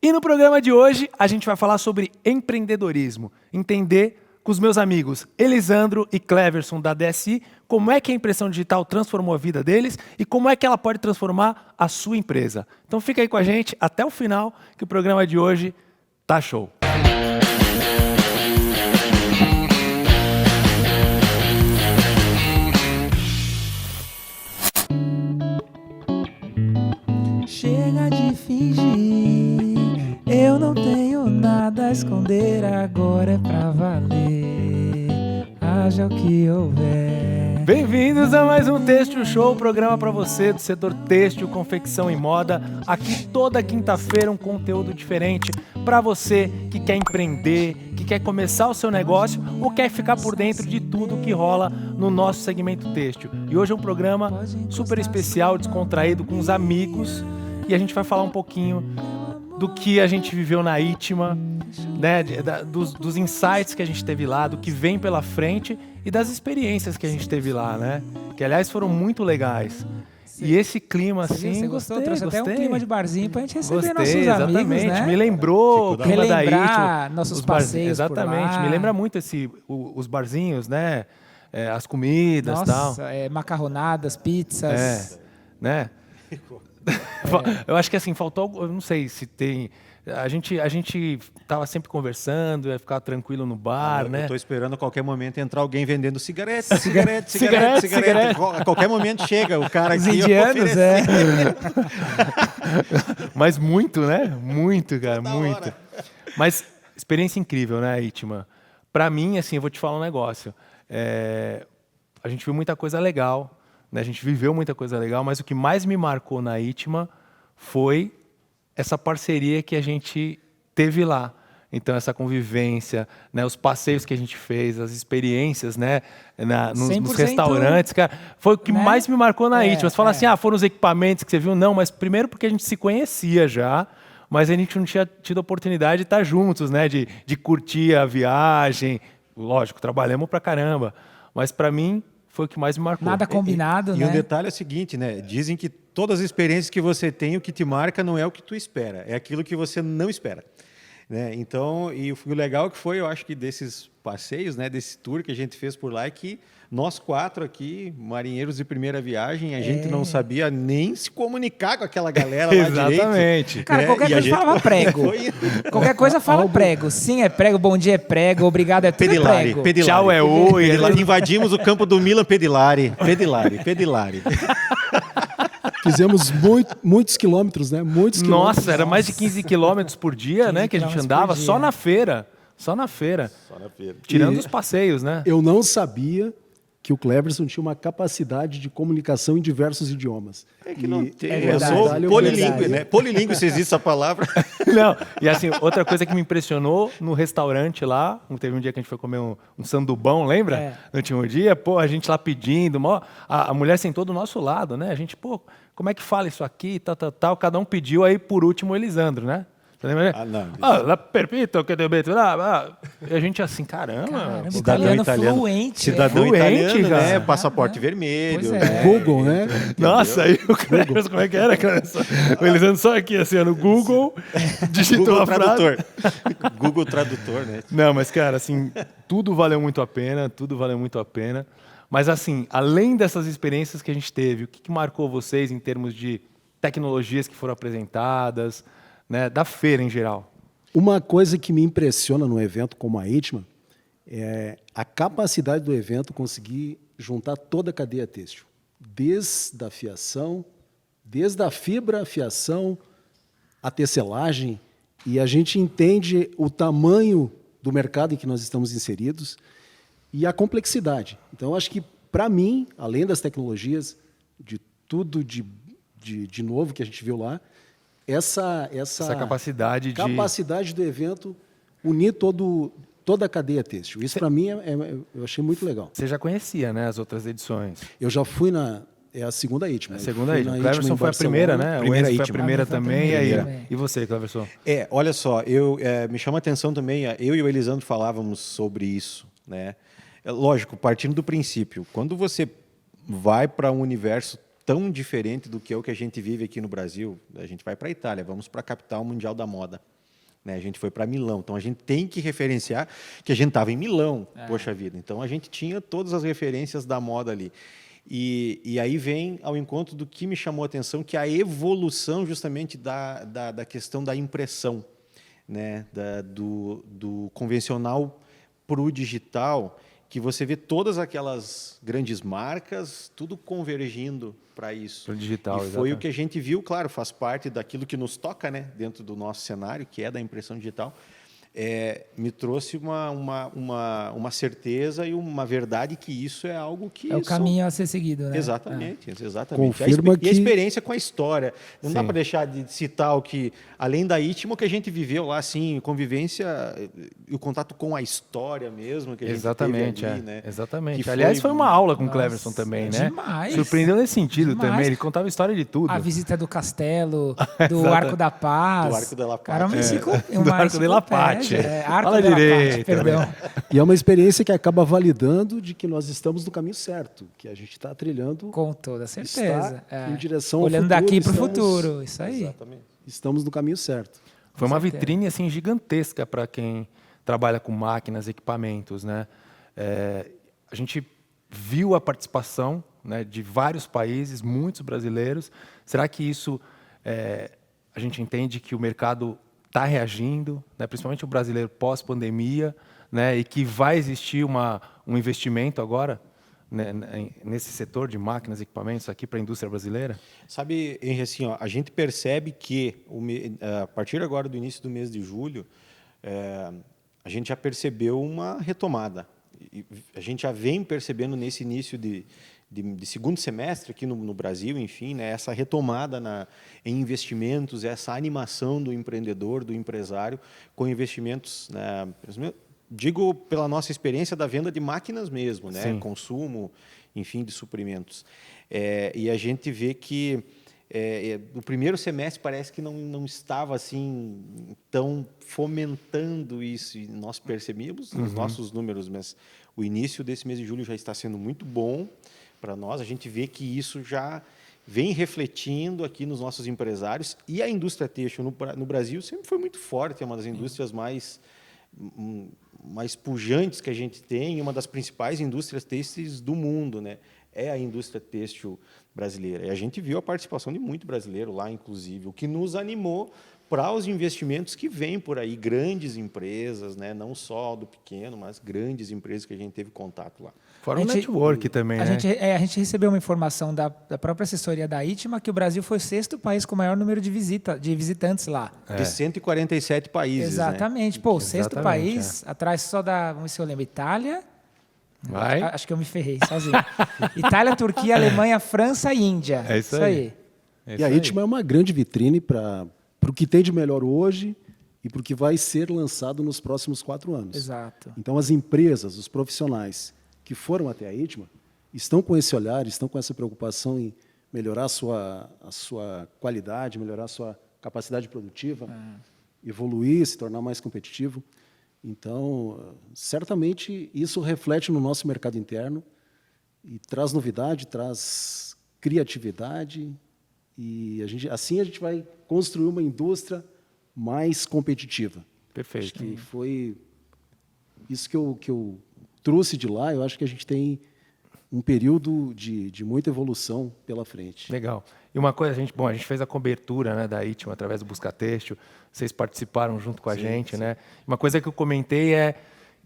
E no programa de hoje, a gente vai falar sobre empreendedorismo. Entender com os meus amigos Elisandro e Cleverson da DSI, como é que a impressão digital transformou a vida deles e como é que ela pode transformar a sua empresa. Então fica aí com a gente até o final, que o programa de hoje tá show. Chega de fingir, eu não tenho nada a esconder, agora é pra valer, haja o que houver. Bem-vindos a mais um Têxtil Show, programa para você do setor têxtil, confecção e moda. Aqui toda quinta-feira um conteúdo diferente para você que quer empreender, que quer começar o seu negócio ou quer ficar por dentro de tudo que rola no nosso segmento têxtil. E hoje é um programa super especial, descontraído, com os amigos. E a gente vai falar um pouquinho do que a gente viveu na Itma, né, dos insights que a gente teve lá, do que vem pela frente e das experiências que a gente teve lá, né? Que, aliás, foram muito legais. E esse clima, assim, Você gostou? Trouxe até um clima de barzinho pra gente receber nossos exatamente. amigos, né? Me lembrou o clima da Itma. Nossos passeios exatamente. por lá. Me lembra muito os barzinhos, né? As comidas e tal. Nossa, macarronadas, pizzas. Né? Eu acho que assim, faltou, eu não sei se tem... A gente tava sempre conversando, ia ficar tranquilo no bar, né? Eu tô esperando a qualquer momento entrar alguém vendendo cigarete. A qualquer momento chega o cara Os aqui. indianos, Mas muito, né? Muito, cara, muito. Hora. Mas experiência incrível, né, Itma? Pra mim, assim, eu vou te falar um negócio. A gente viu muita coisa legal, né? A gente viveu muita coisa legal, mas o que mais me marcou na Itma foi essa parceria que a gente teve lá. Então, essa convivência, né, os passeios que a gente fez, as experiências, né, nos restaurantes, cara, foi o que mais me marcou na Itma. Você fala assim, foram os equipamentos que você viu? Não, mas primeiro porque a gente se conhecia já, mas a gente não tinha tido a oportunidade de estar juntos, né, de curtir a viagem. Lógico, trabalhamos pra caramba, mas para mim foi o que mais me marcou. Nada combinado, né? E o detalhe é o seguinte, né? Dizem que todas as experiências que você tem, o que te marca não é o que tu espera, é aquilo que você não espera. Né? Então, e o legal que foi, eu acho que desses passeios, né, desse tour que a gente fez por lá, é que nós quatro aqui, marinheiros de primeira viagem, a gente não sabia nem se comunicar com aquela galera lá direito. Exatamente. Cara, qualquer coisa falava prego. Qualquer coisa fala prego. Sim é prego, bom dia é prego, obrigado é tudo Pedilari, prego. Pedilari. Tchau é oi. Invadimos o campo do Milan Pedilari. Fizemos muitos quilômetros, né? Muitos quilômetros. Nossa, era mais de 15 quilômetros por dia, né? Que a gente andava só na feira. Só na feira. Tirando os passeios, né? Eu não sabia que o Cleverson tinha uma capacidade de comunicação em diversos idiomas. É que não tem. É Eu sou verdade, polilíngue, né? Polilíngue, se existe essa palavra. Não, e assim, outra coisa que me impressionou no restaurante lá, teve um dia que a gente foi comer um sandubão, lembra? No último dia, pô, a gente lá pedindo, a mulher sentou do nosso lado, né? A gente, pô, como é que fala isso aqui, tal, cada um pediu, aí por último o Elisandro, né? Não. Permito que te meto lá. E a gente assim, caramba. Italiano fluente. Cidadão Fluente, italiano, cara. né? Passaporte vermelho. Pois né? Google, né? Nossa, aí o Cleverson, como é que era? O Elisandro só aqui, assim, no Google, digitou Google a frase. Tradutor. Google Tradutor, né? Não, mas, cara, assim, tudo valeu muito a pena. Mas, assim, além dessas experiências que a gente teve, o que marcou vocês em termos de tecnologias que foram apresentadas, né, da feira em geral? Uma coisa que me impressiona num evento como a Itma é a capacidade do evento conseguir juntar toda a cadeia têxtil. Desde a fiação, desde a fibra, a fiação, a tecelagem, e a gente entende o tamanho do mercado em que nós estamos inseridos e a complexidade. Então, acho que, para mim, além das tecnologias, de tudo de novo que a gente viu lá, essa capacidade do evento unir toda a cadeia têxtil. Isso, para mim, eu achei muito legal. Você já conhecia, né, as outras edições? Eu já fui a segunda Itma. A segunda Itma. O Cleverson foi a primeira, né? O Enzo foi a primeira também. E você, Cleverson? Olha só, me chama a atenção também, eu e o Elisandro falávamos sobre isso, né? Lógico, partindo do princípio, quando você vai para um universo tão diferente do que é o que a gente vive aqui no Brasil. A gente vai para a Itália, vamos para a capital mundial da moda. Né? A gente foi para Milão, então a gente tem que referenciar que a gente estava em Milão, poxa vida. Então a gente tinha todas as referências da moda ali. E aí vem ao encontro do que me chamou a atenção, que é a evolução justamente da questão da impressão, né? do convencional para o digital, que você vê todas aquelas grandes marcas, tudo convergindo para isso. Para o digital, e foi exatamente. o que a gente viu, claro, faz parte daquilo que nos toca, né, dentro do nosso cenário, que é da impressão digital. Me trouxe uma certeza e uma verdade que isso é algo que... É o caminho a ser seguido, né? Exatamente. Confirma E a experiência com a história. Não dá Sim. para deixar de citar o que, além da ITMA, o que a gente viveu lá, assim, convivência e o contato com a história mesmo, que a gente Exatamente, teve ali, né? Exatamente. Que Aliás, foi uma aula com o Nossa, Cleverson também, né? demais. Surpreendeu nesse sentido Demais. também. Ele contava história de tudo. A visita do castelo, do Exato. Arco da Paz. Do Arco da Paz. Cara, uma Do Arco de La Pace. Arco Fala de La Pace, direito, perdão. E é uma experiência que acaba validando de que nós estamos no caminho certo, que a gente está trilhando, Com toda certeza. está em direção ao Olhando futuro, daqui para o estamos- futuro, isso aí. Exatamente. Estamos no caminho certo. Foi uma certeza. vitrine assim gigantesca para quem trabalha com máquinas, equipamentos, né? A gente viu a participação, né, de vários países, muitos brasileiros. Será que isso a gente entende que o mercado está reagindo, né, principalmente o brasileiro pós-pandemia, né, e que vai existir um investimento agora, né, nesse setor de máquinas e equipamentos aqui para a indústria brasileira? Sabe, Henry, assim, ó, a gente percebe que a partir agora do início do mês de julho, a gente já percebeu uma retomada. E a gente já vem percebendo nesse início de segundo semestre aqui no Brasil, enfim, né, essa retomada em investimentos, essa animação do empreendedor, do empresário, com investimentos, né, digo pela nossa experiência da venda de máquinas mesmo, né, Sim. consumo, enfim, de suprimentos. E a gente vê que o primeiro semestre parece que não estava assim tão fomentando isso, e nós percebemos nos nossos números, mas o início desse mês de julho já está sendo muito bom para nós. A gente vê que isso já vem refletindo aqui nos nossos empresários, e a indústria têxtil no Brasil sempre foi muito forte, é uma das indústrias mais pujantes que a gente tem, uma das principais indústrias têxteis do mundo, né? É a indústria têxtil brasileira. E a gente viu a participação de muito brasileiro lá, inclusive, o que nos animou para os investimentos que vêm por aí, grandes empresas, né? Não só do pequeno, mas grandes empresas que a gente teve contato lá. Fora o A gente- network também, A né? gente recebeu uma informação da própria assessoria da ITMA que o Brasil foi o 6º país com o maior número de visitantes lá. De 147 países, Exatamente. Pô, o 6º Exatamente, país, atrás só da, vamos ver se eu lembro, Itália. Vai. Acho que eu me ferrei sozinho. Itália, Turquia, Alemanha, França e Índia. É isso aí. É E isso a aí. ITMA é uma grande vitrine para o que tem de melhor hoje e para o que vai ser lançado nos próximos 4 anos. Exato. Então, as empresas, os profissionais que foram até a ITMA estão com esse olhar, estão com essa preocupação em melhorar a sua qualidade, melhorar a sua capacidade produtiva, evoluir, se tornar mais competitivo. Então, certamente, isso reflete no nosso mercado interno e traz novidade, traz criatividade, e assim a gente vai construir uma indústria mais competitiva. Perfeito. Acho que foi isso que eu trouxe de lá. Eu acho que a gente tem um período de muita evolução pela frente. Legal. E uma coisa, a gente fez a cobertura, né, da ITMA através do Busca Têxtil, vocês participaram junto com a gente, né? Uma coisa que eu comentei é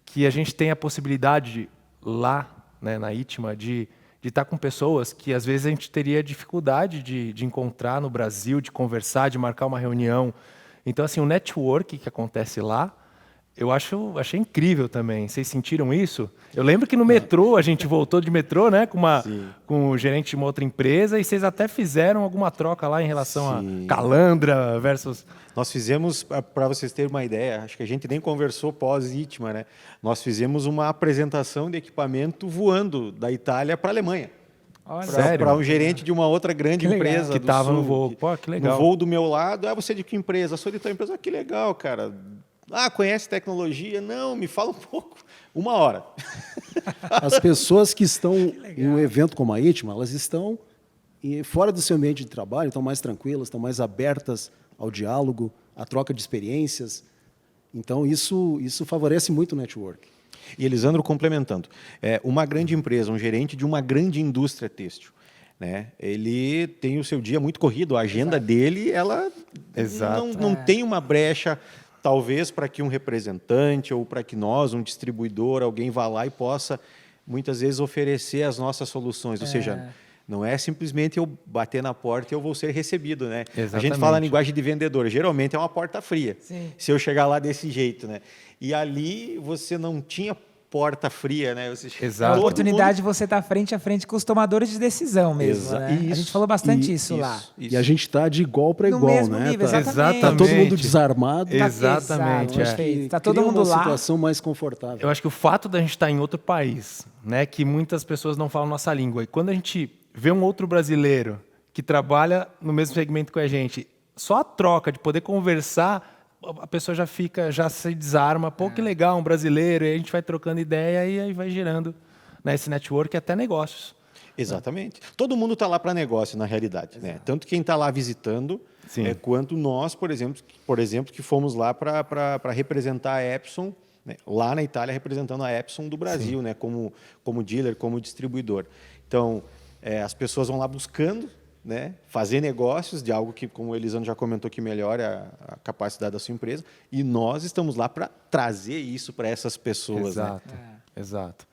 que a gente tem a possibilidade lá, né, na ITMA, de estar com pessoas que às vezes a gente teria dificuldade de encontrar no Brasil, de conversar, de marcar uma reunião. Então, assim, o network que acontece lá, achei incrível também. Vocês sentiram isso? Eu lembro que no metrô, a gente voltou de metrô, né, com o gerente de uma outra empresa, e vocês até fizeram alguma troca lá em relação Sim. a Calandra versus... Nós fizemos, para vocês terem uma ideia, acho que a gente nem conversou pós-ITMA, né? Nós fizemos uma apresentação de equipamento voando da Itália para a Alemanha. Olha, Sério? Para um gerente de uma outra grande Que legal. empresa Que do tava no Sul, voo. Pô, que legal. No voo do meu lado, você é de que empresa? Sou de tal empresa. Ah, que legal, cara. Ah, conhece tecnologia? Não, me fala um pouco. 1 hora. As pessoas que estão em um evento como a ITMA, elas estão e fora do seu ambiente de trabalho estão mais tranquilas, estão mais abertas ao diálogo, à troca de experiências. Então, isso favorece muito o network. E, Elisandro, complementando, uma grande empresa, um gerente de uma grande indústria têxtil, né? Ele tem o seu dia muito corrido, a agenda dele, ela não tem uma brecha, talvez, para que um representante ou para que nós, um distribuidor, alguém vá lá e possa, muitas vezes, oferecer as nossas soluções. Ou seja, não é simplesmente eu bater na porta e eu vou ser recebido, né? A gente Exatamente. fala a linguagem de vendedor, geralmente é uma porta fria. Sim. Se eu chegar lá desse jeito, né? E ali você não tinha porta fria, né? Você É a Exato. oportunidade de você estar frente a frente com os tomadores de decisão mesmo, né? A gente falou bastante isso lá. E a gente está de igual para No igual, mesmo né? nível, Tá exatamente. todo mundo Exatamente. desarmado. Exatamente, Exato, é. perfeito. Tá Cria todo mundo uma lá. situação mais confortável. Eu acho que o fato da gente estar em outro país, né, que muitas pessoas não falam nossa língua, e quando a gente vê um outro brasileiro que trabalha no mesmo segmento que a gente, só a troca de poder conversar, a pessoa já se desarma. Pô, que legal, um brasileiro, e a gente vai trocando ideia e aí vai girando, né, esse network até negócios. Exatamente. Todo mundo está lá para negócio, na realidade. Né? Tanto quem está lá visitando, Sim. quanto nós, por exemplo, que fomos lá para representar a Epson, né? Lá na Itália, representando a Epson do Brasil, né? como dealer, como distribuidor. Então, as pessoas vão lá buscando, né, fazer negócios de algo que, como o Elisandro já comentou, que melhora a capacidade da sua empresa, e nós estamos lá para trazer isso para essas pessoas. Exato, Né? exato.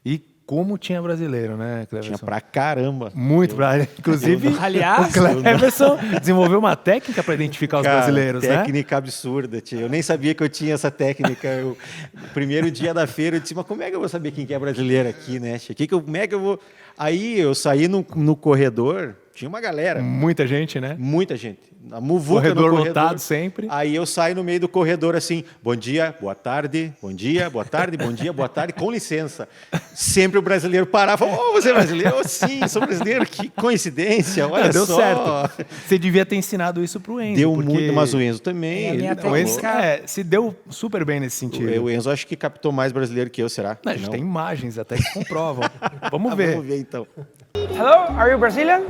E como tinha brasileiro, né, Cleverson? Tinha pra caramba. Muito brasileiro. Inclusive, Aliás, o Cleverson desenvolveu uma técnica para identificar os Cara, brasileiros, né? técnica absurda, tia. Eu nem sabia que eu tinha essa técnica. No primeiro dia da feira, eu disse, mas como é que eu vou saber quem que é brasileiro aqui, né, tia? Como é que eu vou... Aí eu saí no corredor, tinha uma galera, Muita gente, né? muita gente. A muvuca Corredor no corredor lotado sempre. Aí eu saio no meio do corredor assim, bom dia, boa tarde, bom dia, boa tarde, bom dia, boa tarde, com licença. Sempre o brasileiro parava, você é brasileiro? Oh, sim, sou brasileiro, que coincidência, olha Deu só. certo. Você devia ter ensinado isso pro Enzo. Deu porque muito, mas o Enzo também. É a minha ele- O Enzo técnica- se deu super bem nesse sentido. o Enzo acho que captou mais brasileiro que eu, será? Não, a gente Não? tem imagens até que comprovam. Vamos ver. Vamos ver então. Hello, are you Brazilian?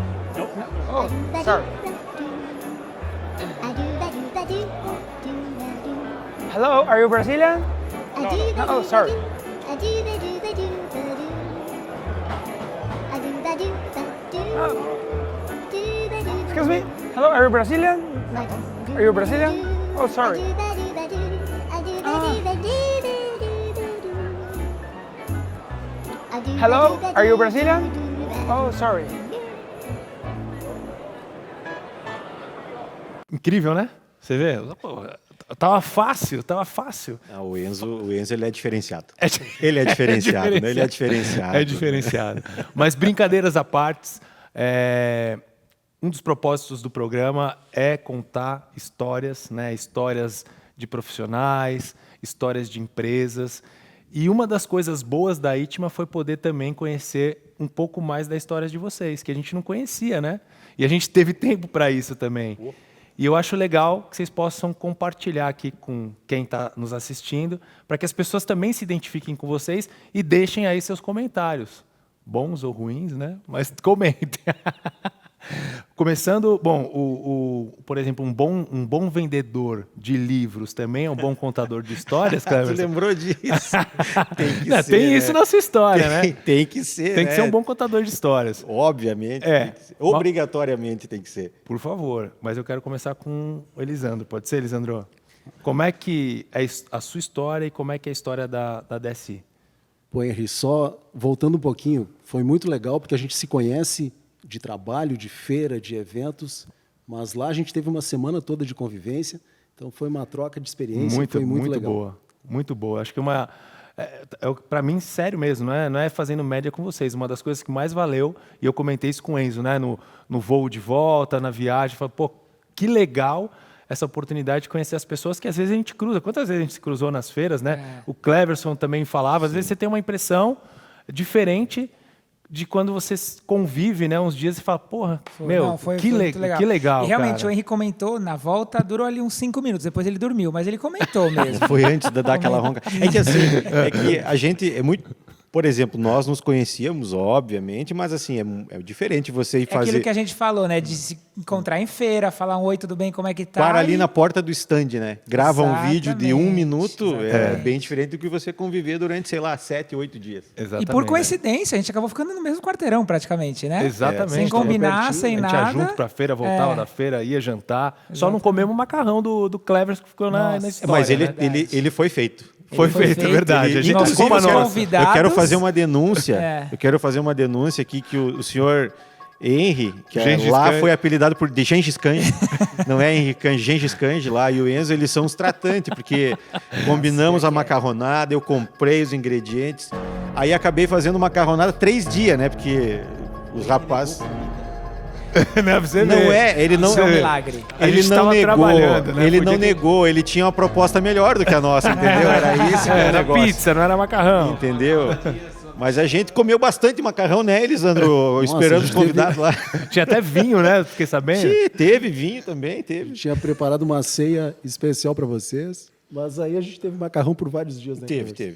Oh, sorry. Hello, are you Brazilian? No, oh, sorry. Excuse me. Hello, are you Brazilian? Are you Brazilian? Oh, sorry. Hello, are you Brazilian? Oh, sorry. Incrível, né? Você vê? Pô, tava fácil, tava fácil. O Enzo ele é diferenciado. É- Ele é diferenciado, né? diferenciado. Ele é diferenciado. É diferenciado. Mas brincadeiras à parte, um dos propósitos do programa é contar histórias, né? Histórias de profissionais, histórias de empresas. E uma das coisas boas da Itma foi poder também conhecer um pouco mais da história de vocês, que a gente não conhecia, né? E a gente teve tempo para isso também. E eu acho legal que vocês possam compartilhar aqui com quem está nos assistindo, para que as pessoas também se identifiquem com vocês e deixem aí seus comentários. Bons ou ruins, né? Mas comentem. Começando, bom, por exemplo, um bom vendedor de livros também é um bom contador de histórias, Você Cleverson? lembrou disso? Tem que Não, ser, tem né? isso na sua história, né? Tem que ser, Tem que né? ser um bom contador de histórias. Obviamente. É. Tem que ser. Obrigatoriamente tem que ser. Por favor, mas eu quero começar com o Elisandro. Pode ser, Elisandro? Como é que é a sua história e como é que é a história da DSI? Pô, Henry, só voltando um pouquinho, foi muito legal porque a gente se conhece de trabalho, de feira, de eventos, mas lá a gente teve uma semana toda de convivência, então foi uma troca de experiência, foi muito legal. boa, muito boa. Acho que para mim, sério mesmo, não é fazendo média com vocês. Uma das coisas que mais valeu, e eu comentei isso com o Enzo, né, no voo de volta, na viagem, falei, pô, que legal essa oportunidade de conhecer as pessoas que às vezes a gente cruza. Quantas vezes a gente se cruzou nas feiras, né? O Cleverson também falava, às vezes você tem uma impressão diferente de quando você convive, né, uns dias e fala, porra, Foi que muito que legal, E realmente cara. o Henrique comentou, na volta durou ali uns 5 minutos, depois ele dormiu, mas ele comentou mesmo. Foi antes de dar aquela ronca. É que assim, a gente é muito... Por exemplo, nós nos conhecíamos, obviamente, mas assim, é diferente você ir É aquilo fazer... que a gente falou, né? De se encontrar em feira, falar um oi, tudo bem, como é que tá? Para ali e- na porta do stand, né? Grava um vídeo de 1 Exatamente, minuto, é exatamente. bem diferente do que você conviver durante, sei lá, 7, 8 dias. Exatamente. E por coincidência, a gente acabou ficando no mesmo quarteirão, praticamente, né? Exatamente. Sem combinar, Pertinho. sem A gente ia nada. junto pra feira, voltava É. da feira, ia jantar. Só não comemos o macarrão do Clevers que ficou na Nossa. história. Mas né? ele foi feito. Foi Ele foi feito, é feito. verdade. A gente Nossos como a nossa. convidados- Eu quero fazer uma denúncia. É. Eu quero fazer uma denúncia aqui que o senhor Henry, que Gengis lá Khan. foi apelidado por de Gengis Khan, não é Henry Khan, Gengis Khan lá, e o Enzo, eles são os tratantes, porque combinamos a macarronada, eu comprei os ingredientes, aí acabei fazendo macarronada 3 dias, né, porque os rapazes... Né, pra você Não ver. é, ele não... Isso é um milagre. A Ele gente não tava negou, trabalhando, né? ele Podia não ter- negou, ele tinha uma proposta melhor do que a nossa, entendeu? Era esse que era o Era negócio. pizza, não era macarrão. Entendeu? Mas a gente comeu bastante macarrão, né, Elisandro? Esperando a os gente convidados lá. Tinha até vinho, né? Fiquei sabendo. Sim, teve vinho também, teve. Tinha preparado uma ceia especial para vocês, mas aí a gente teve macarrão por vários dias, né? Teve.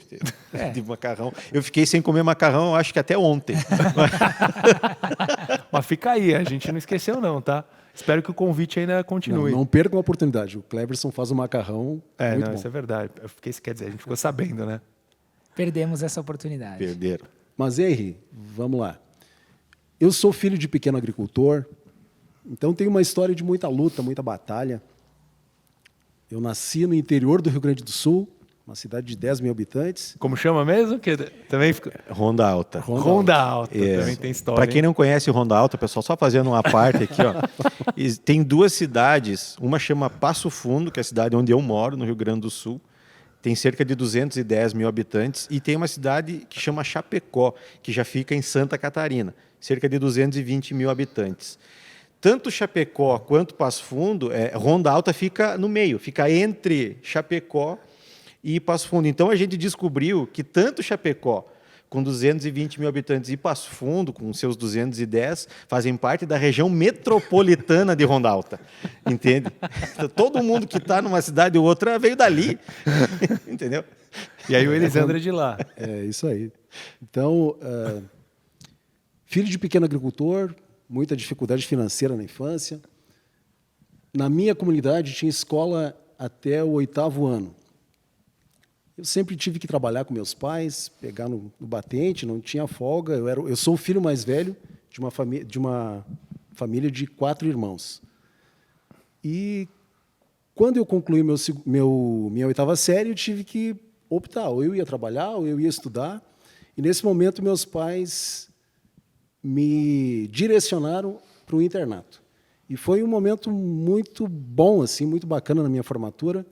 É. De macarrão. Eu fiquei sem comer macarrão, acho que até ontem. Mas fica aí, a gente não esqueceu não, tá? Espero que o convite ainda Não, continue. não percam a oportunidade. O Cleverson faz um macarrão É, muito não, bom. isso é verdade. Quer dizer, a gente ficou sabendo, né? Perdemos essa oportunidade. Perderam. Mas, Henry, vamos lá. Eu sou filho de pequeno agricultor, então tenho uma história de muita luta, muita batalha. Eu nasci no interior do Rio Grande do Sul, uma cidade de 10 mil habitantes. Como chama mesmo? Que também ficou... Ronda Alta. Ronda Alta. É. Também tem história. Para quem hein? não conhece Ronda Alta, pessoal, só fazendo uma parte aqui, ó. Tem 2 cidades, uma chama Passo Fundo, que é a cidade onde eu moro, no Rio Grande do Sul. Tem cerca de 210 mil habitantes. E tem uma cidade que chama Chapecó, que já fica em Santa Catarina, cerca de 220 mil habitantes. Tanto Chapecó quanto Passo Fundo, Ronda Alta fica no meio, fica entre Chapecó e Passo Fundo. Então a gente descobriu que tanto Chapecó, com 220 mil habitantes, e Passo Fundo, com seus 210, fazem parte da região metropolitana de Ronda Alta. Entende? Então, todo mundo que está numa cidade ou outra veio dali. Entendeu? E aí o Elisandro é de lá. É isso aí. Então, filho de pequeno agricultor, muita dificuldade financeira na infância. Na minha comunidade tinha escola até o 8º ano. Eu sempre tive que trabalhar com meus pais, pegar no batente, não tinha folga. Eu sou o filho mais velho de uma família de 4 irmãos. E quando eu concluí minha 8ª série, eu tive que optar, ou eu ia trabalhar, ou eu ia estudar. E nesse momento meus pais me direcionaram para o internato. E foi um momento muito bom, assim, muito bacana na minha formatura,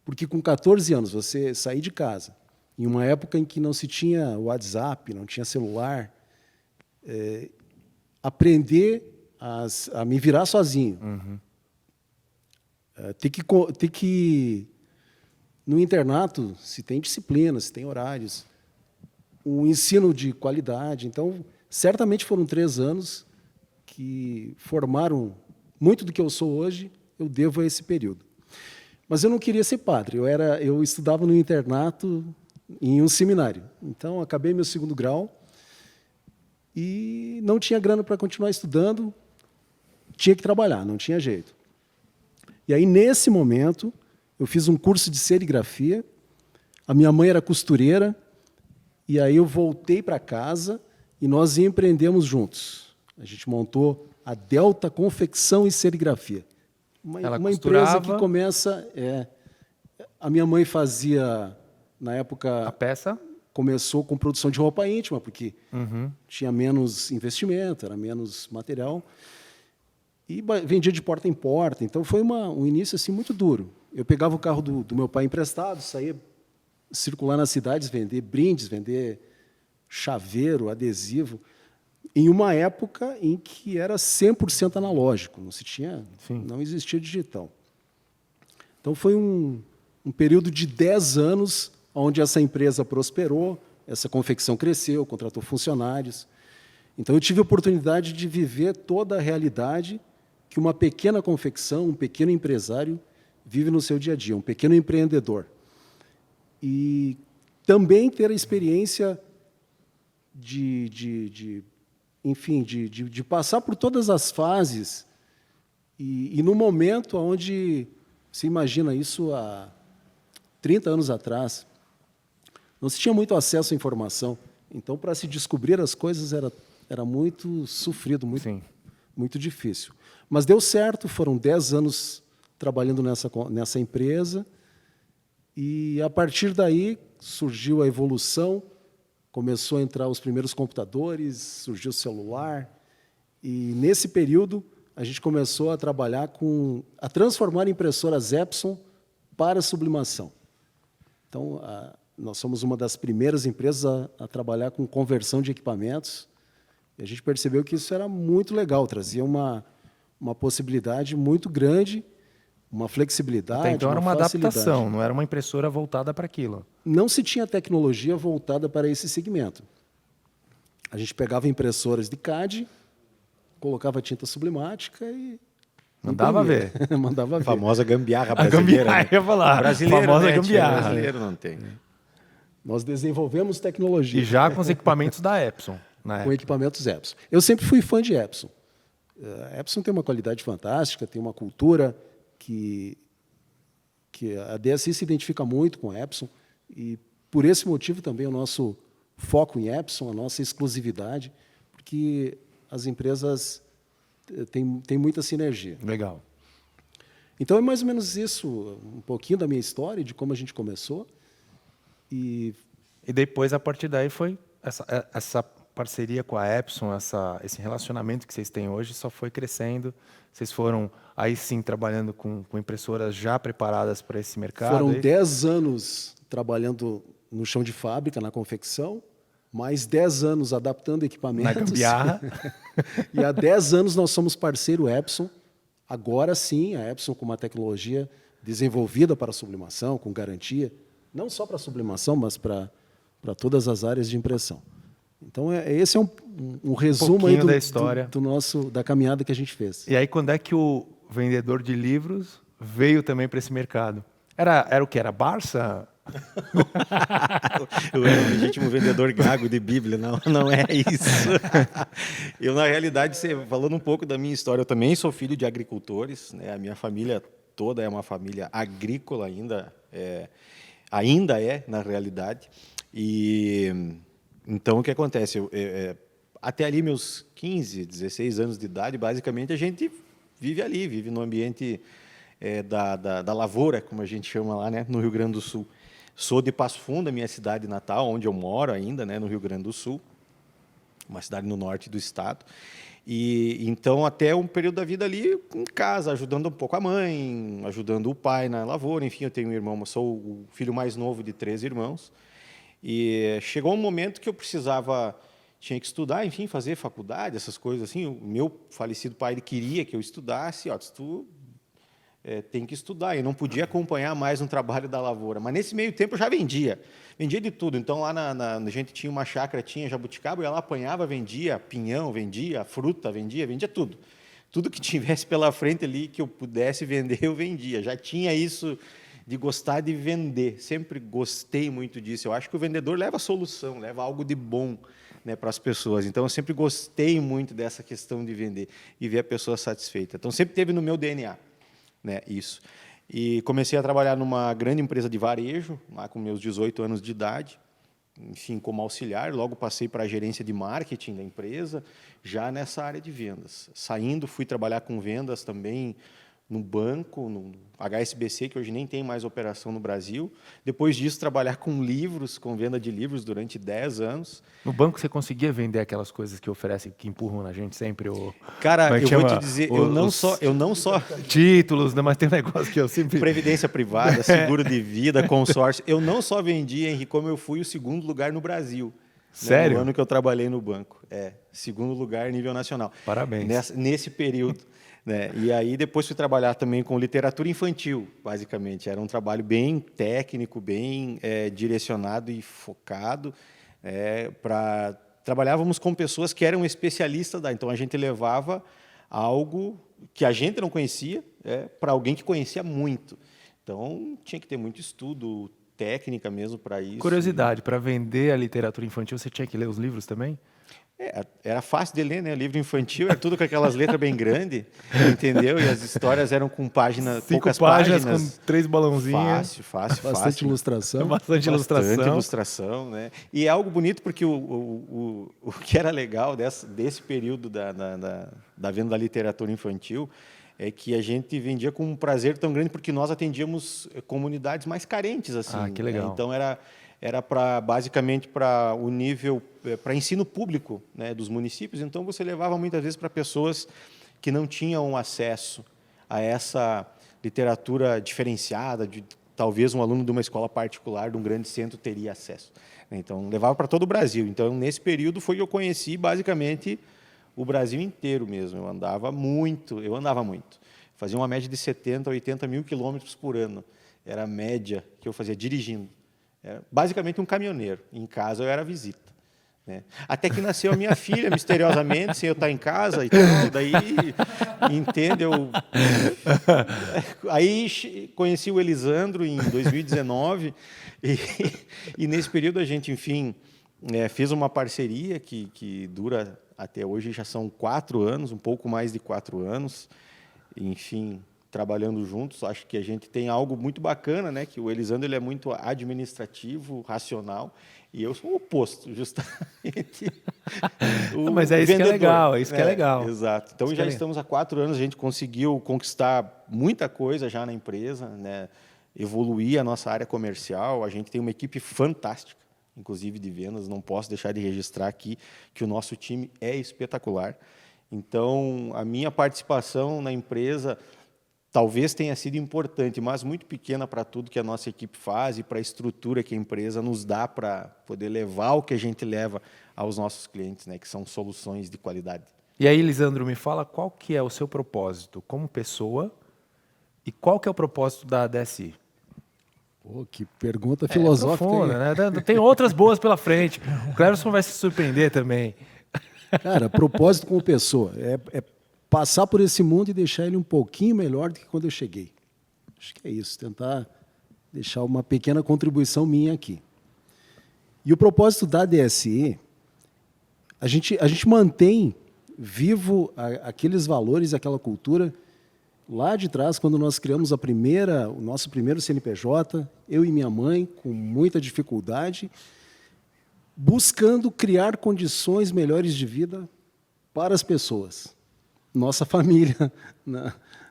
porque com 14 anos você sair de casa, em uma época em que não se tinha WhatsApp, não tinha celular, aprender a me virar sozinho. Ter que no internato se tem disciplina, se tem horários, um ensino de qualidade. Então, certamente foram 3 anos que formaram muito do que eu sou hoje, eu devo a esse período. Mas eu não queria ser padre, eu estudava no internato, em um seminário. Então, acabei meu 2º grau e não tinha grana para continuar estudando, tinha que trabalhar, não tinha jeito. E aí, nesse momento, eu fiz um curso de serigrafia, a minha mãe era costureira, e aí eu voltei para casa e nós empreendemos juntos. A gente montou a Delta Confecção e Serigrafia. Uma empresa que começa... a minha mãe fazia, na época... A peça? Começou com produção de roupa íntima, porque tinha menos investimento, era menos material. E vendia de porta em porta. Então, foi um início assim, muito duro. Eu pegava o carro do meu pai emprestado, saía circular nas cidades, vender brindes, vender chaveiro, adesivo, em uma época em que era 100% analógico, não existia digital. Então, foi um período de 10 anos onde essa empresa prosperou, essa confecção cresceu, contratou funcionários. Então, eu tive a oportunidade de viver toda a realidade que uma pequena confecção, um pequeno empresário vive no seu dia a dia, um pequeno empreendedor. E também ter a experiência enfim, de passar por todas as fases e no momento onde, você imagina isso há 30 anos atrás, não se tinha muito acesso à informação. Então, para se descobrir as coisas era muito sofrido, Sim. muito difícil. Mas deu certo, foram 10 anos trabalhando nessa empresa e, a partir daí, surgiu a evolução, começou a entrar os primeiros computadores, surgiu o celular e, nesse período, a gente começou a trabalhar a transformar impressoras Epson para sublimação. Então, nós somos uma das primeiras empresas a trabalhar com conversão de equipamentos. E a gente percebeu que isso era muito legal, trazia uma possibilidade muito grande, uma flexibilidade, Até então era uma facilidade. adaptação, não era uma impressora voltada para aquilo. Não se tinha tecnologia voltada para esse segmento. A gente pegava impressoras de CAD, colocava tinta sublimática e Mandava imprimia. ver. Mandava A ver. famosa gambiarra A brasileira. gambiarra, né? eu ia falar. Brasileiro, Famosa né? gambiarra. Brasileiro não tem. Nós desenvolvemos tecnologia E já com os equipamentos da Epson, na com época. equipamentos Epson. Eu sempre fui fã de Epson. A Epson tem uma qualidade fantástica, tem uma cultura que a DSI se identifica muito com a Epson e, por esse motivo, também o nosso foco em Epson, a nossa exclusividade, porque as empresas têm muita sinergia. Legal. Então, é mais ou menos isso, um pouquinho da minha história, de como a gente começou. E E depois, a partir daí, foi essa parceria com a Epson, esse relacionamento que vocês têm hoje só foi crescendo. Vocês foram, aí sim, trabalhando com impressoras já preparadas para esse mercado. foram aí? 10 anos trabalhando no chão de fábrica, na confecção, mais 10 anos adaptando equipamentos. Na gambiarra. E há 10 anos nós somos parceiro Epson. Agora sim, a Epson com uma tecnologia desenvolvida para a sublimação, com garantia, não só para a sublimação, mas para todas as áreas de impressão. Então, esse é um resumo aí pouquinho da história. da caminhada que a gente fez. E aí, quando é que o vendedor de livros veio também para esse mercado? Era o que? Era Barça? Eu era um legítimo vendedor gago de Bíblia, não é isso. Eu, na realidade, falando um pouco da minha história, eu também sou filho de agricultores, né? A minha família toda é uma família agrícola ainda é, na realidade. E então, o que acontece? Até ali, meus 15, 16 anos de idade, basicamente, a gente vive no ambiente da lavoura, como a gente chama lá, né, no Rio Grande do Sul. Sou de Passo Fundo, a minha cidade natal, onde eu moro ainda, né, no Rio Grande do Sul, uma cidade no norte do estado. E então, até um período da vida ali em casa, ajudando um pouco a mãe, ajudando o pai na lavoura. Enfim, eu tenho um irmão, eu sou o filho mais novo de 3 irmãos. E chegou um momento que eu tinha que estudar, enfim, fazer faculdade, essas coisas assim. O meu falecido pai, ele queria que eu estudasse, tu tem que estudar. Eu não podia acompanhar mais um trabalho da lavoura. Mas nesse meio tempo eu já vendia de tudo. Então lá a gente tinha uma chácara, tinha jabuticaba, eu ia lá, apanhava, vendia pinhão, vendia fruta, vendia tudo. Tudo que tivesse pela frente ali que eu pudesse vender, eu vendia. Já tinha isso de gostar de vender. Sempre gostei muito disso. Eu acho que o vendedor leva solução, leva algo de bom, né, para as pessoas. Então, eu sempre gostei muito dessa questão de vender e ver a pessoa satisfeita. Então, sempre teve no meu DNA, né, isso. E comecei a trabalhar numa grande empresa de varejo, lá com meus 18 anos de idade, enfim, como auxiliar. Logo passei para a gerência de marketing da empresa, já nessa área de vendas. Saindo, fui trabalhar com vendas também no banco, no HSBC, que hoje nem tem mais operação no Brasil. Depois disso, trabalhar com livros, com venda de livros durante 10 anos. No banco você conseguia vender aquelas coisas que oferecem, que empurram na gente sempre? Cara, Como é que eu vou chama? te dizer, Os eu não só títulos, né? Mas tem um negócio que eu sempre... previdência privada, seguro de vida, consórcio, eu não só vendi, Henrique, como eu fui o 2º lugar no Brasil. Sério? Né, no ano que eu trabalhei no banco. 2º lugar nível nacional. Parabéns. Nesse período. Né? E aí depois fui trabalhar também com literatura infantil, basicamente. Era um trabalho bem técnico, bem direcionado e focado. Trabalhávamos com pessoas que eram especialistas então a gente levava algo que a gente não conhecia para alguém que conhecia muito. Então tinha que ter muito estudo técnica mesmo para isso. Curiosidade, para vender a literatura infantil, você tinha que ler os livros também? Era fácil de ler, né? Livro infantil era tudo com aquelas letras bem grandes, entendeu? E as histórias eram com poucas páginas. Com 3 balãozinhos. Fácil. Bastante ilustração. Bastante ilustração. Ilustração, né? E é algo bonito porque o que era legal desse período da venda da literatura infantil é que a gente vendia com um prazer tão grande porque nós atendíamos comunidades mais carentes, assim. Ah, que legal. Né? Então era basicamente para o nível para ensino público, né, dos municípios. Então você levava muitas vezes para pessoas que não tinham acesso a essa literatura diferenciada, talvez um aluno de uma escola particular de um grande centro teria acesso. Então levava para todo o Brasil. Então nesse período foi que eu conheci basicamente o Brasil inteiro mesmo. Eu andava muito. Fazia uma média de 70 a 80 mil quilômetros por ano. Era a média que eu fazia dirigindo. Era basicamente um caminhoneiro. Em casa eu era visita. Né? Até que nasceu a minha filha, misteriosamente, sem eu estar em casa e tal. Daí, entende? Aí conheci o Elisandro em 2019 e nesse período a gente, enfim, fez uma parceria que dura até hoje, já são 4 anos, um pouco mais de 4 anos. Enfim, trabalhando juntos, acho que a gente tem algo muito bacana, né? Que o Elisandro ele é muito administrativo, racional, e eu sou o oposto, justamente. Mas é isso que é legal, é isso que é legal. Exato. Então já estamos há 4 anos, a gente conseguiu conquistar muita coisa já na empresa, né? Evoluir a nossa área comercial, a gente tem uma equipe fantástica, inclusive de vendas, não posso deixar de registrar aqui que o nosso time é espetacular. Então, a minha participação na empresa talvez tenha sido importante, mas muito pequena para tudo que a nossa equipe faz e para a estrutura que a empresa nos dá para poder levar o que a gente leva aos nossos clientes, né, que são soluções de qualidade. E aí, Lisandro, me fala qual que é o seu propósito como pessoa e qual que é o propósito da DSI? Pô, que pergunta filosófica. Profunda, né? Tem outras boas pela frente. O Cleverson vai se surpreender também. Cara, propósito como pessoa é passar por esse mundo e deixar ele um pouquinho melhor do que quando eu cheguei. Acho que é isso, tentar deixar uma pequena contribuição minha aqui. E o propósito da DSE, a gente mantém vivo aqueles valores, aquela cultura lá de trás, quando nós criamos o nosso primeiro CNPJ, eu e minha mãe, com muita dificuldade, buscando criar condições melhores de vida para as pessoas. Nossa família,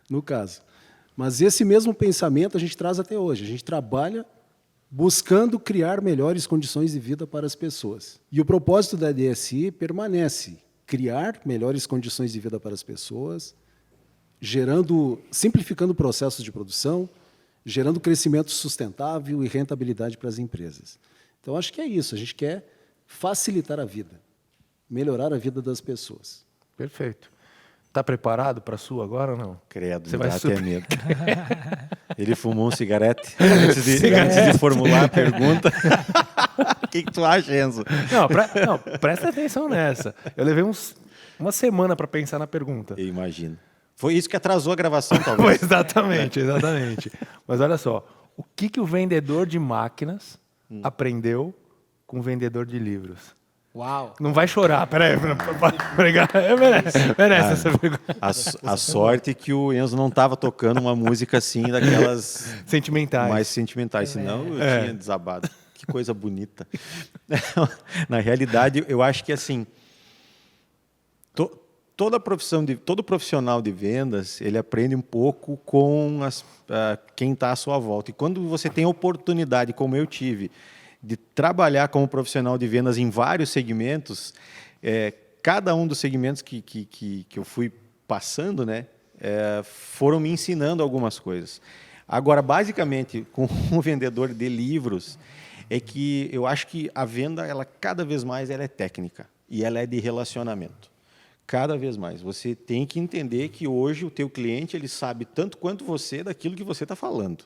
no caso. Mas esse mesmo pensamento a gente traz até hoje. A gente trabalha buscando criar melhores condições de vida para as pessoas. E o propósito da DSI permanece: criar melhores condições de vida para as pessoas, simplificando processos de produção, gerando crescimento sustentável e rentabilidade para as empresas. Então, acho que é isso. A gente quer facilitar a vida, melhorar a vida das pessoas. Perfeito. Está preparado para a sua agora ou não? Credo, Você me vai dá até medo. Ele fumou um cigarete antes de formular a pergunta. O que tu acha, Enzo? Não, presta atenção nessa. Eu levei uma semana para pensar na pergunta. Eu imagino. Foi isso que atrasou a gravação, talvez. Exatamente. Mas olha só, o que o vendedor de máquinas aprendeu com o vendedor de livros? Uau! Não vai chorar, peraí. Merece essa pergunta. A sorte é que o Enzo não estava tocando uma música assim, daquelas Sentimentais. mais sentimentais, senão eu tinha desabado. Que coisa bonita. Na realidade, eu acho que assim, todo profissional de vendas, ele aprende um pouco com quem está à sua volta. E quando você tem oportunidade, como eu tive, de trabalhar como profissional de vendas em vários segmentos, cada um dos segmentos que eu fui passando, né, foram me ensinando algumas coisas. Agora, basicamente, com um vendedor de livros, é que eu acho que a venda, ela cada vez mais ela é técnica e ela é de relacionamento. Cada vez mais. Você tem que entender que hoje o teu cliente ele sabe tanto quanto você daquilo que você está falando,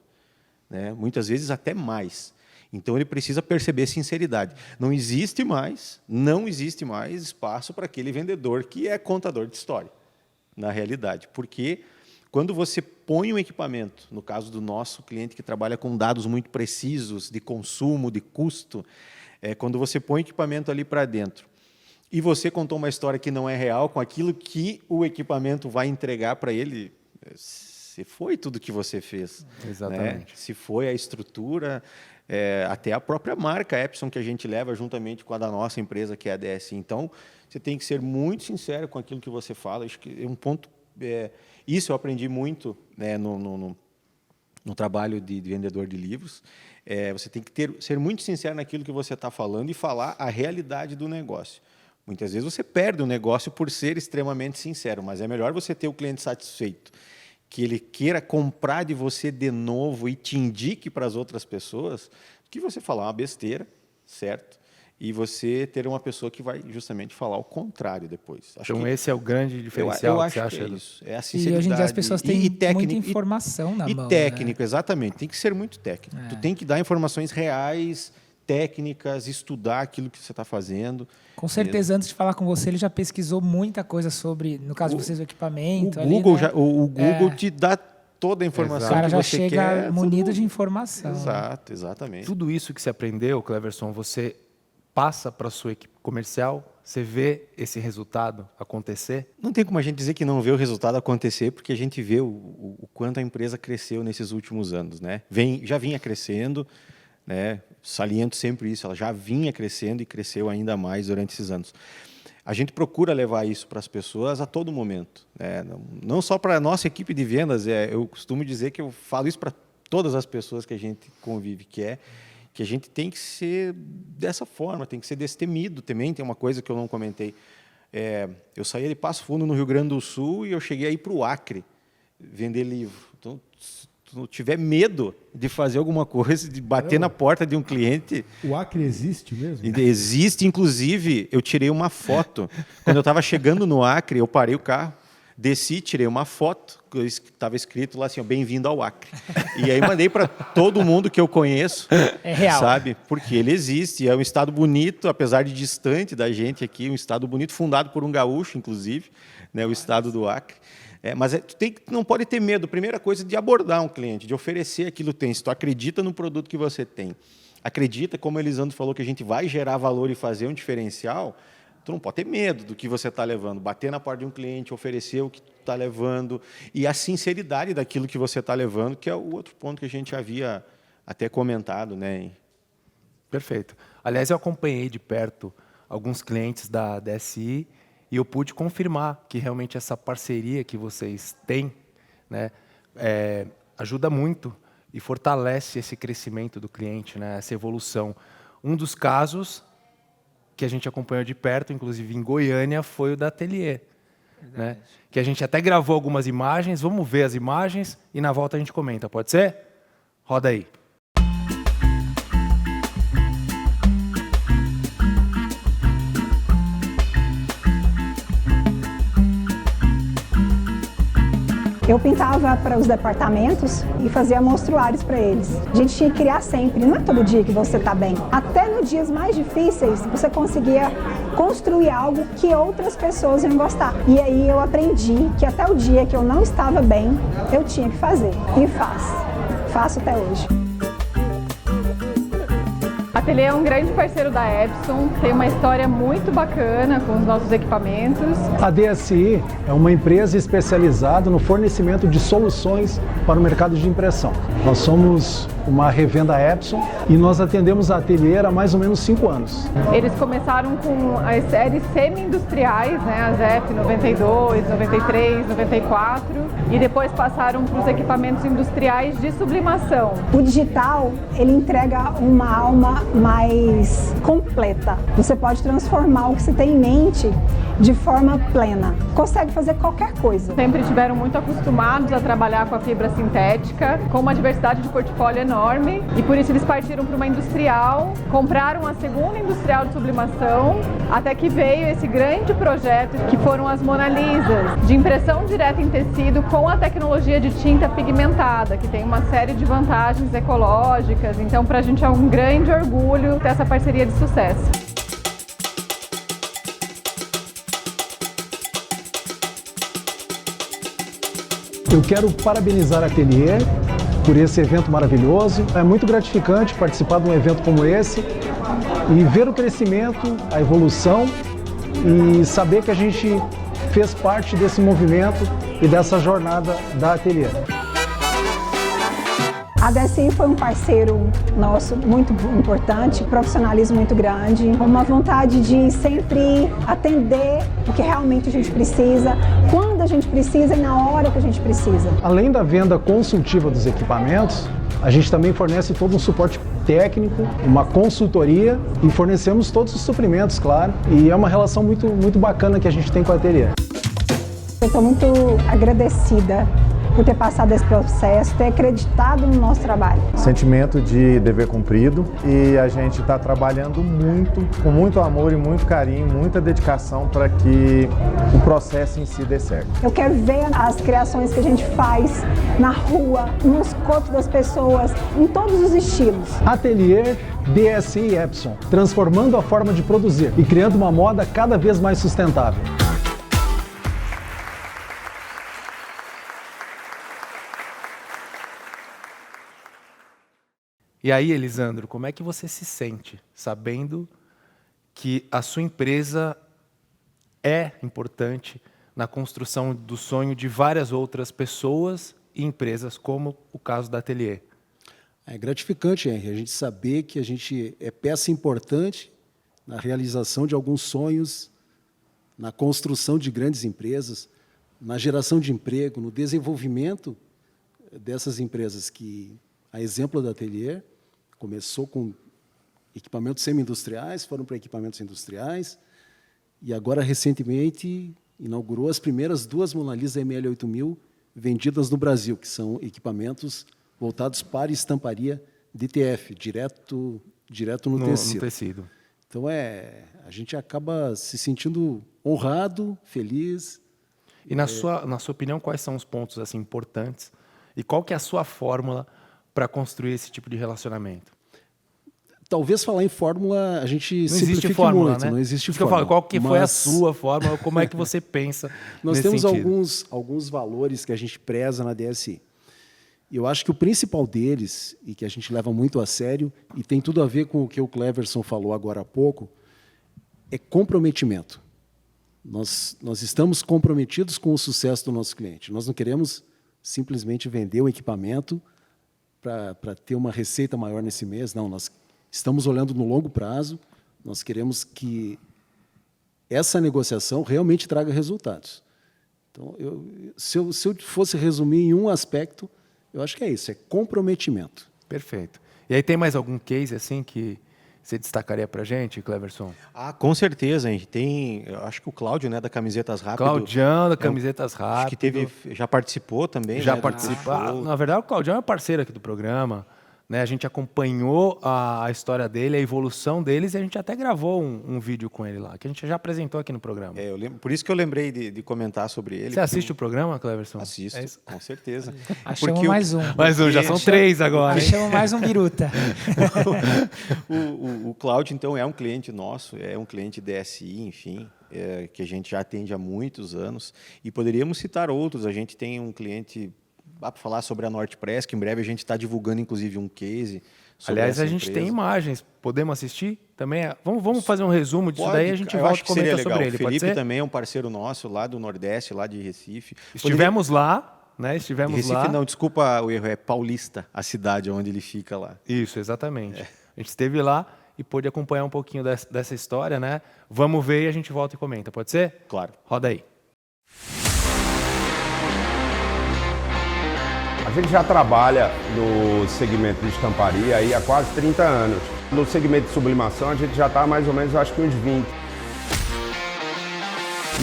né? Muitas vezes até mais. Então, ele precisa perceber sinceridade. Não existe mais espaço para aquele vendedor que é contador de história, na realidade. Porque Quando você põe um equipamento, no caso do nosso cliente que trabalha com dados muito precisos de consumo, de custo, quando você põe o equipamento ali para dentro e você contou uma história que não é real com aquilo que o equipamento vai entregar para ele, se foi tudo que você fez. Exatamente. Né? Se foi a estrutura, até a própria marca Epson que a gente leva juntamente com a da nossa empresa, que é a DSI. Então, você tem que ser muito sincero com aquilo que você fala. Acho que é um ponto... isso eu aprendi muito, né, no trabalho de vendedor de livros. Você tem que ser muito sincero naquilo que você está falando e falar a realidade do negócio. Muitas vezes você perde o negócio por ser extremamente sincero, mas é melhor você ter o cliente satisfeito, que ele queira comprar de você de novo e te indique para as outras pessoas, que você falar uma besteira, certo? E você ter uma pessoa que vai justamente falar o contrário depois. Então esse é o grande diferencial, eu acho que você acha? Que é isso. É a E sinceridade. hoje em dia as pessoas têm muita informação na mão. E técnico, exatamente. Tem que ser muito técnico. Tu tem que dar informações reais, técnicas, estudar aquilo que você está fazendo. Com certeza, antes de falar com você, ele já pesquisou muita coisa sobre, no caso de vocês, o equipamento. O Google, ali, né? o Google te dá toda a informação o cara que já você chega quer. munido de informação. Exato, exatamente. Tudo isso que você aprendeu, Cleverson, você passa para a sua equipe comercial? Você vê esse resultado acontecer? Não tem como a gente dizer que não vê o resultado acontecer, porque a gente vê o quanto a empresa cresceu nesses últimos anos, né? Já vinha crescendo, né? Saliento sempre isso, ela já vinha crescendo e cresceu ainda mais durante esses anos. A gente procura levar isso para as pessoas a todo momento, né? Não só para a nossa equipe de vendas, eu costumo dizer que eu falo isso para todas as pessoas que a gente convive, que a gente tem que ser dessa forma, tem que ser destemido também. Tem uma coisa que eu não comentei. Eu saía de Passo Fundo, no Rio Grande do Sul, e eu cheguei aí para o Acre vender livro. Então, se tu não tiver medo de fazer alguma coisa, de bater na porta de um cliente... O Acre existe mesmo? Existe, inclusive, eu tirei uma foto. Quando eu estava chegando no Acre, eu parei o carro, desci, tirei uma foto, que estava escrito lá assim, bem-vindo ao Acre. E aí mandei para todo mundo que eu conheço, real. Sabe? Porque ele existe, é um estado bonito, apesar de distante da gente aqui, um estado bonito, fundado por um gaúcho, inclusive, né, o estado do Acre. Mas tu não pode ter medo, primeira coisa, de abordar um cliente, de oferecer aquilo que tem. Se tu acredita no produto que você tem, acredita, como o Elisandro falou, que a gente vai gerar valor e fazer um diferencial, tu não pode ter medo do que você está levando. Bater na porta de um cliente, oferecer o que tu está levando e a sinceridade daquilo que você está levando, que é o outro ponto que a gente havia até comentado, né? Perfeito. Aliás, eu acompanhei de perto alguns clientes da DSI e eu pude confirmar que realmente essa parceria que vocês têm, né, ajuda muito e fortalece esse crescimento do cliente, né, essa evolução. Um dos casos que a gente acompanhou de perto, inclusive em Goiânia, foi o da Atelier, né? Que a gente até gravou algumas imagens. Vamos ver as imagens e na volta a gente comenta, pode ser? Roda aí. Eu pintava para os departamentos e fazia monstruários para eles. A gente tinha que criar sempre, não é todo dia que você está bem. Até nos dias mais difíceis, você conseguia construir algo que outras pessoas iam gostar. E aí eu aprendi que até o dia que eu não estava bem, eu tinha que fazer. E faço até hoje. A Atelier é um grande parceiro da Epson, tem uma história muito bacana com os nossos equipamentos. A DSI é uma empresa especializada no fornecimento de soluções para o mercado de impressão. Nós somos uma revenda Epson e nós atendemos a Atelier há mais ou menos 5 anos. Eles começaram com as séries semi-industriais, né, as F92, 93, 94, e depois passaram para os equipamentos industriais de sublimação. O digital, ele entrega uma alma mais completa. Você pode transformar o que você tem em mente de forma plena. Consegue fazer qualquer coisa. Sempre estiveram muito acostumados a trabalhar com a fibra sintética, com uma diversidade de portfólio enorme, e por isso eles partiram para uma industrial, compraram a segunda industrial de sublimação, até que veio esse grande projeto que foram as Mona Lisas, de impressão direta em tecido com a tecnologia de tinta pigmentada, que tem uma série de vantagens ecológicas. Então, para a gente é um grande orgulho ter essa parceria de sucesso. Eu quero parabenizar a Atelier por esse evento maravilhoso. É muito gratificante participar de um evento como esse e ver o crescimento, a evolução e saber que a gente fez parte desse movimento e dessa jornada da Atelier. A DSI foi um parceiro nosso muito importante, profissionalismo muito grande, uma vontade de sempre atender o que realmente a gente precisa, quando a gente precisa e na hora que a gente precisa. Além da venda consultiva dos equipamentos, a gente também fornece todo um suporte técnico, uma consultoria e fornecemos todos os suprimentos, claro. E é uma relação muito bacana que a gente tem com a Atelier. Eu estou muito agradecida por ter passado esse processo, ter acreditado no nosso trabalho. Sentimento de dever cumprido e a gente está trabalhando muito, com muito amor e muito carinho, muita dedicação para que o processo em si dê certo. Eu quero ver as criações que a gente faz na rua, nos corpos das pessoas, em todos os estilos. Atelier DSI Epson, transformando a forma de produzir e criando uma moda cada vez mais sustentável. E aí, Elisandro, como é que você se sente sabendo que a sua empresa é importante na construção do sonho de várias outras pessoas e empresas, como o caso da Atelier? É gratificante, Henry, a gente saber que a gente é peça importante na realização de alguns sonhos, na construção de grandes empresas, na geração de emprego, no desenvolvimento dessas empresas que, a exemplo da Atelier, começou com equipamentos semi-industriais, foram para equipamentos industriais e agora, recentemente, inaugurou as primeiras 2 Mona Lisa ML8000 vendidas no Brasil, que são equipamentos voltados para estamparia DTF, direto no tecido. Então, a gente acaba se sentindo honrado, feliz. E na sua opinião, quais são os pontos assim, importantes e qual que é a sua fórmula para construir esse tipo de relacionamento? Talvez falar em fórmula a gente não simplifique existe fórmula, muito, né? não existe Isso fórmula. Que eu falo, qual que foi a sua fórmula, como é que você pensa Nós nesse temos sentido? alguns valores que a gente preza na DSI. E eu acho que o principal deles, e que a gente leva muito a sério, e tem tudo a ver com o que o Cleverson falou agora há pouco, é comprometimento. Nós estamos comprometidos com o sucesso do nosso cliente. Nós não queremos simplesmente vender o equipamento para ter uma receita maior nesse mês. Não, nós estamos olhando no longo prazo, nós queremos que essa negociação realmente traga resultados. Então, se eu fosse resumir em um aspecto, eu acho que é isso, é comprometimento. Perfeito. E aí tem mais algum case assim que você destacaria para a gente, Cleverson? Com certeza, hein? Tem, eu acho que o Cláudio, né, da Camisetas Rápido. Claudião da Camisetas Rápido. Acho que já participou também. Já né, participou. Na verdade, o Claudião é parceiro aqui do programa. Né? A gente acompanhou a história dele, a evolução deles, e a gente até gravou um vídeo com ele lá, que a gente já apresentou aqui no programa. Eu lembro, por isso que eu lembrei de comentar sobre ele. Você assiste o programa, Cleverson? Assisto, com certeza. Achamos mais um. Mais um, já são 3 agora. Achamos mais um biruta. O Cláudio, então, é um cliente nosso, é um cliente DSI, enfim, que a gente já atende há muitos anos. E poderíamos citar outros. A gente tem um cliente... para falar sobre a NortePress, que em breve a gente está divulgando, inclusive, um case. Aliás, a gente tem imagens. Podemos assistir? Também vamos fazer um resumo disso daí, a gente volta e comenta sobre ele. O Felipe também é um parceiro nosso lá do Nordeste, lá de Recife. Estivemos lá, né? Estivemos Recife, lá. não, desculpa o erro, é Paulista, a cidade onde ele fica lá. Isso, exatamente. A gente esteve lá e pôde acompanhar um pouquinho dessa história, né? Vamos ver e a gente volta e comenta, pode ser? Claro. Roda aí. A gente já trabalha no segmento de estamparia aí há quase 30 anos. No segmento de sublimação a gente já está mais ou menos, acho que uns 20.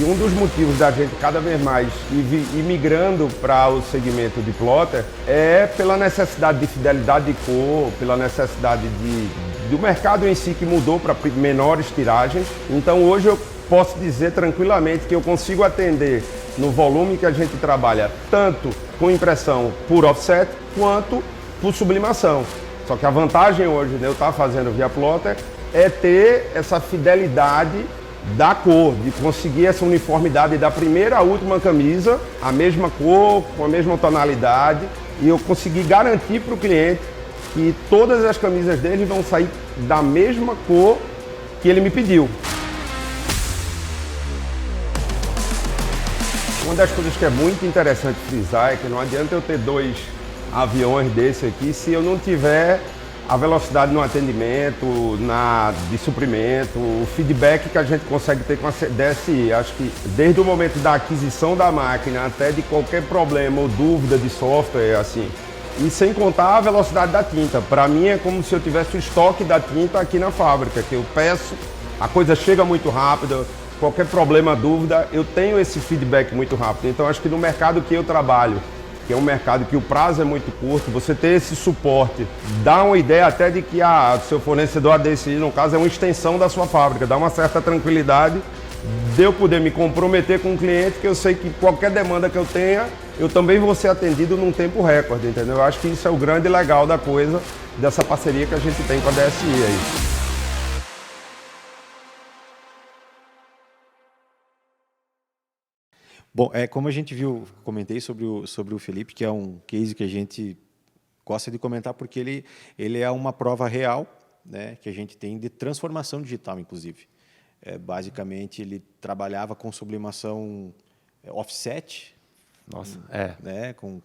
E um dos motivos da gente cada vez mais ir migrando para o segmento de plotter é pela necessidade de fidelidade de cor, pela necessidade do mercado em si que mudou para menores tiragens. Então hoje eu posso dizer tranquilamente que eu consigo atender no volume que a gente trabalha, tanto com impressão por offset, quanto por sublimação. Só que a vantagem hoje de eu estar fazendo via plotter é ter essa fidelidade da cor, de conseguir essa uniformidade da primeira à última camisa, a mesma cor, com a mesma tonalidade, e eu consegui garantir para o cliente que todas as camisas dele vão sair da mesma cor que ele me pediu. Uma das coisas que é muito interessante frisar é que não adianta eu ter 2 aviões desse aqui se eu não tiver a velocidade no atendimento, de suprimento, o feedback que a gente consegue ter com a DSI. Acho que desde o momento da aquisição da máquina até de qualquer problema ou dúvida de software, assim, e sem contar a velocidade da tinta. Para mim é como se eu tivesse o estoque da tinta aqui na fábrica, que eu peço, a coisa chega muito rápido, qualquer problema, dúvida, eu tenho esse feedback muito rápido. Então acho que no mercado que eu trabalho, que é um mercado que o prazo é muito curto, você ter esse suporte, dá uma ideia até de que seu fornecedor ADSI, no caso, é uma extensão da sua fábrica, dá uma certa tranquilidade de eu poder me comprometer com o cliente, que eu sei que qualquer demanda que eu tenha, eu também vou ser atendido num tempo recorde, entendeu? Eu acho que isso é o grande legal da coisa, dessa parceria que a gente tem com a DSI aí. Bom, como a gente viu, comentei sobre o Felipe, que é um case que a gente gosta de comentar porque ele é uma prova real, né, que a gente tem de transformação digital, inclusive. Basicamente, ele trabalhava com sublimação offset, né, com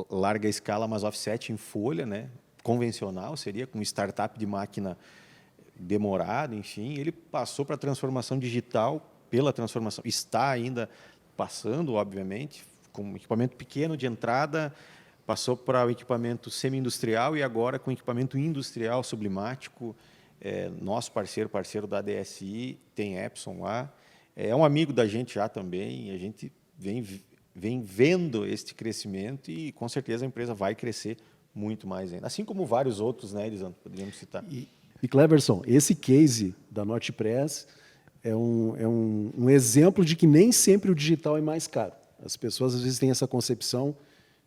larga escala, mas offset em folha, né, convencional, seria com startup de máquina demorado, enfim. Ele passou para a transformação digital pela transformação. Está ainda passando, obviamente, com um equipamento pequeno de entrada, passou para o equipamento semi-industrial e agora com equipamento industrial sublimático. Nosso parceiro da DSI, tem Epson lá. É um amigo da gente já também, e a gente vem vendo este crescimento e, com certeza, a empresa vai crescer muito mais ainda. Assim como vários outros, né, Elisandro? Poderíamos citar. E Cleverson, esse case da Nortepress é um exemplo de que nem sempre o digital é mais caro. As pessoas, às vezes, têm essa concepção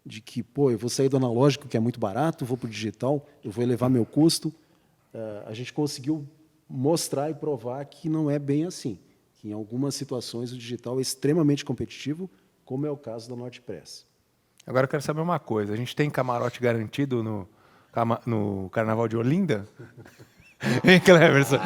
de que, eu vou sair do analógico, que é muito barato, vou para o digital, eu vou elevar meu custo. A gente conseguiu mostrar e provar que não é bem assim, que em algumas situações o digital é extremamente competitivo, como é o caso da Nortepress. Agora eu quero saber uma coisa, a gente tem camarote garantido no Carnaval de Olinda? Hein, Cleverson?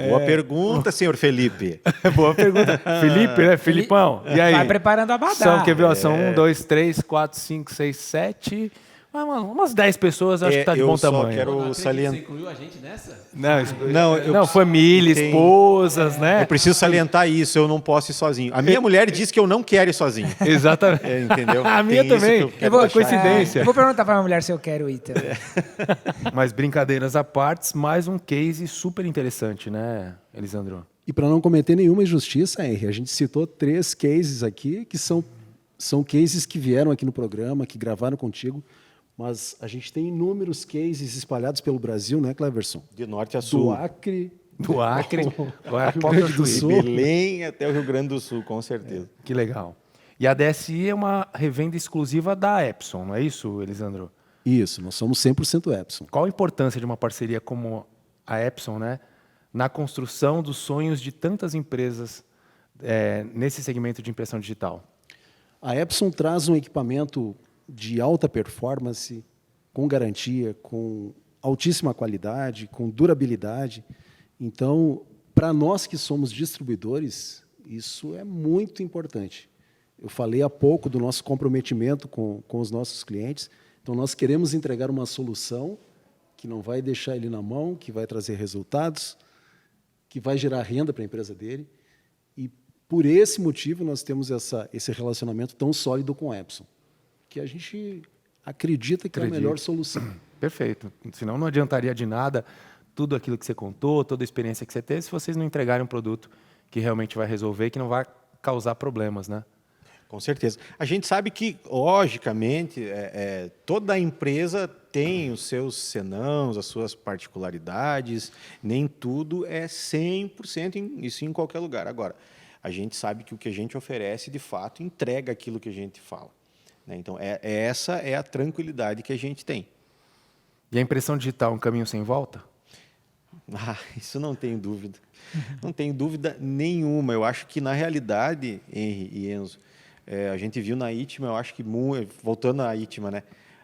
Boa pergunta, senhor Felipe. Boa pergunta. Felipe, né? Filipão. E aí? Vai preparando a badá. Quer ver? São 1, 2, 3, 4, 5, 6, 7... Umas 10 pessoas, acho que está de bom tamanho. Eu quero salientar. Você incluiu a gente nessa? Não, família, esposas, né? Eu preciso salientar isso, eu não posso ir sozinho. A minha mulher disse que eu não quero ir sozinho. Exatamente. Entendeu? A minha também. Coincidência. Eu vou perguntar para a minha mulher se eu quero ir também. Mas brincadeiras à parte, mais um case super interessante, né, Elisandro? E para não cometer nenhuma injustiça, Henry, a gente citou 3 cases aqui que são cases que vieram aqui no programa, que gravaram contigo. Mas a gente tem inúmeros cases espalhados pelo Brasil, né, Cleverson? De norte a sul. Do Acre, Rio Grande do Sul. Belém até o Rio Grande do Sul, com certeza. Que legal. E a DSI é uma revenda exclusiva da Epson, não é isso, Elisandro? Isso, nós somos 100% Epson. Qual a importância de uma parceria como a Epson, né, na construção dos sonhos de tantas empresas nesse segmento de impressão digital? A Epson traz um equipamento de alta performance, com garantia, com altíssima qualidade, com durabilidade. Então, para nós que somos distribuidores, isso é muito importante. Eu falei há pouco do nosso comprometimento com os nossos clientes. Então, nós queremos entregar uma solução que não vai deixar ele na mão, que vai trazer resultados, que vai gerar renda para a empresa dele. E, por esse motivo, nós temos esse relacionamento tão sólido com a Epson, que a gente acredita que é a melhor solução. Perfeito. Senão não adiantaria de nada tudo aquilo que você contou, toda a experiência que você teve, se vocês não entregarem um produto que realmente vai resolver e que não vai causar problemas, né? Com certeza. A gente sabe que, logicamente, toda empresa tem os seus senãos, as suas particularidades, nem tudo é 100% isso em qualquer lugar. Agora, a gente sabe que o que a gente oferece, de fato, entrega aquilo que a gente fala. Então, essa é a tranquilidade que a gente tem. E a impressão digital é um caminho sem volta? Isso não tem dúvida. Não tem dúvida nenhuma. Eu acho que, na realidade, Henry e Enzo, a gente viu na ITMA, eu acho que, voltando à ITMA, né,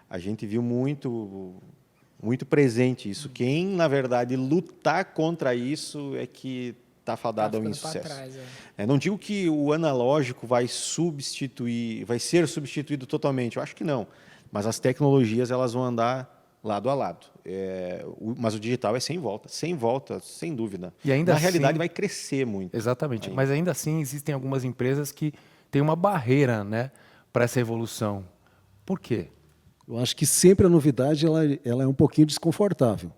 a gente viu muito presente isso. Quem, na verdade, lutar contra isso é que está fadado ao insucesso. Não digo que o analógico vai ser substituído totalmente, eu acho que não. Mas as tecnologias elas vão andar lado a lado. Mas o digital é sem volta, sem dúvida. E ainda na assim, realidade vai crescer muito. Exatamente. Mas ainda assim existem algumas empresas que têm uma barreira, né, para essa evolução. Por quê? Eu acho que sempre a novidade ela é um pouquinho desconfortável.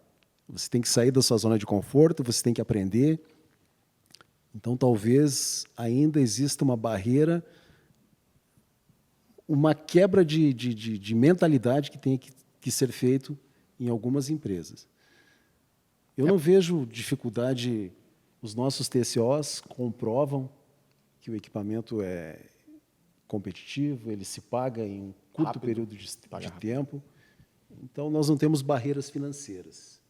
Você tem que sair da sua zona de conforto, você tem que aprender. Então, talvez ainda exista uma barreira, uma quebra de mentalidade que tem que ser feito em algumas empresas. Eu não vejo dificuldade, os nossos TCOs comprovam que o equipamento é competitivo, ele se paga em um curto período de tempo. Então, nós não temos barreiras financeiras.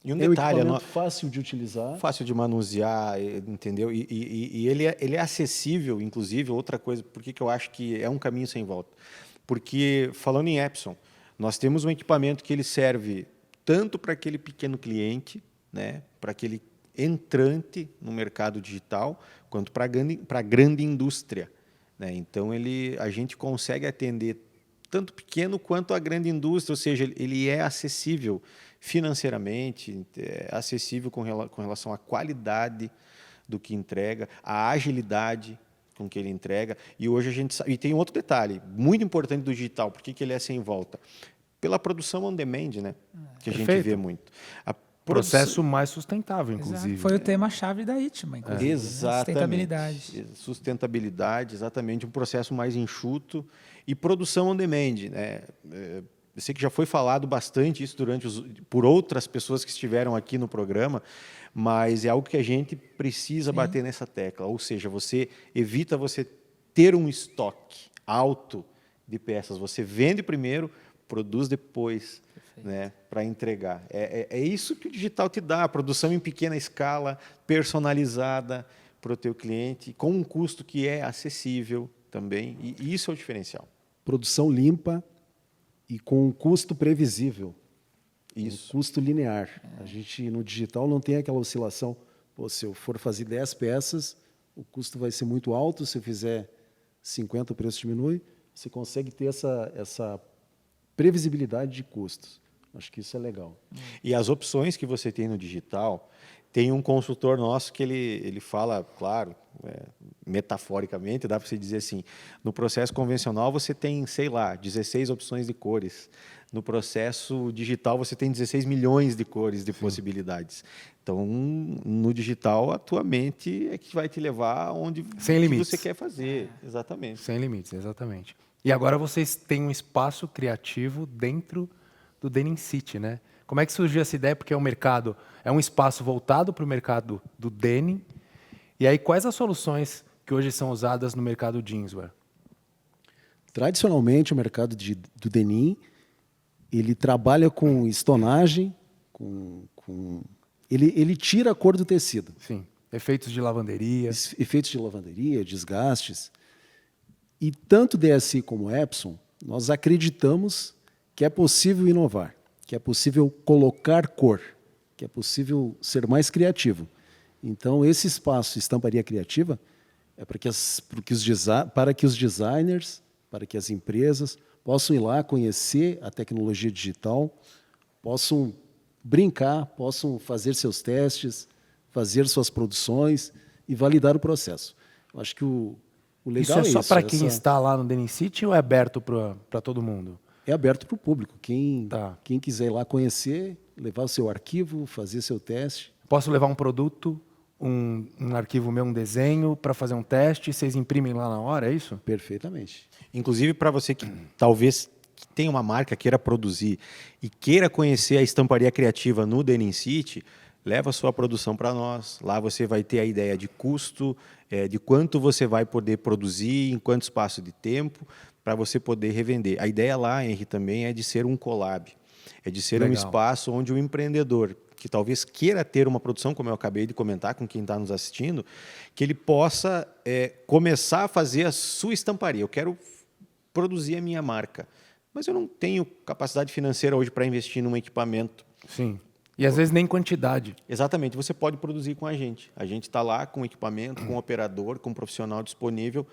E um é detalhe, um equipamento fácil de utilizar. Fácil de manusear, entendeu? E ele é acessível, inclusive, outra coisa, por que eu acho que é um caminho sem volta? Porque, falando em Epson, nós temos um equipamento que ele serve tanto para aquele pequeno cliente, né, para aquele entrante no mercado digital, quanto para a grande indústria. Né? Então, a gente consegue atender tanto pequeno quanto a grande indústria, ou seja, ele é acessível financeiramente, é acessível com relação à qualidade do que entrega, à agilidade com que ele entrega. E hoje a gente sabe, e tem outro detalhe muito importante do digital, por que ele é sem volta? Pela produção on demand, né? Que a gente vê muito. Processo mais sustentável, inclusive. Exato. Foi o tema-chave da ITMA, inclusive. Exatamente. Sustentabilidade. Sustentabilidade, exatamente. Um processo mais enxuto. E produção on demand. Né? Eu sei que já foi falado bastante isso por outras pessoas que estiveram aqui no programa, mas é algo que a gente precisa bater nessa tecla. Ou seja, você evita você ter um estoque alto de peças. Você vende primeiro, produz depois, né, para entregar. É isso que o digital te dá, a produção em pequena escala, personalizada para o teu cliente, com um custo que é acessível também, e isso é o diferencial. Produção limpa e com um custo previsível. Isso. Um custo linear. A gente, no digital, não tem aquela oscilação. Pô, se eu for fazer 10 peças, o custo vai ser muito alto, se eu fizer 50, o preço diminui. Você consegue ter essa previsibilidade de custos. Acho que isso é legal. E as opções que você tem no digital, tem um consultor nosso que ele fala, claro, metaforicamente, dá para você dizer assim, no processo convencional você tem, sei lá, 16 opções de cores. No processo digital você tem 16 milhões de cores, de possibilidades. Então, no digital, a tua mente é que vai te levar onde você quer fazer. Exatamente. Sem limites, exatamente. E agora vocês têm um espaço criativo dentro do Denim City, né? Como é que surgiu essa ideia? Porque é um espaço voltado para o mercado do denim. E aí, quais as soluções que hoje são usadas no mercado jeanswear? Tradicionalmente, o mercado do denim, ele trabalha com estonagem, ele tira a cor do tecido. Sim, efeitos de lavanderia. Efeitos de lavanderia, desgastes. E tanto DSI como Epson, nós acreditamos que é possível inovar, que é possível colocar cor, que é possível ser mais criativo. Então, esse espaço Estamparia Criativa é para que os designers, para que as empresas possam ir lá conhecer a tecnologia digital, possam brincar, possam fazer seus testes, fazer suas produções e validar o processo. Eu acho que o legal isso é só para quem está lá no Denim City ou é aberto para todo mundo? É aberto para o público. Quem quiser ir lá conhecer, levar o seu arquivo, fazer seu teste. Posso levar um produto, um arquivo meu, um desenho, para fazer um teste, vocês imprimem lá na hora, é isso? Perfeitamente. Inclusive, para você que talvez tenha uma marca, queira produzir e queira conhecer a Estamparia Criativa no Denim City, leva a sua produção para nós. Lá você vai ter a ideia de custo, de quanto você vai poder produzir, em quanto espaço de tempo, para você poder revender. A ideia lá, Henry, também é de ser um collab. É de ser um espaço onde o empreendedor que talvez queira ter uma produção, como eu acabei de comentar com quem está nos assistindo, que ele possa começar a fazer a sua estamparia. Eu quero produzir a minha marca, mas eu não tenho capacidade financeira hoje para investir num equipamento. Sim. E às vezes nem quantidade. Exatamente, você pode produzir com a gente. A gente está lá com equipamento, com operador, com profissional disponível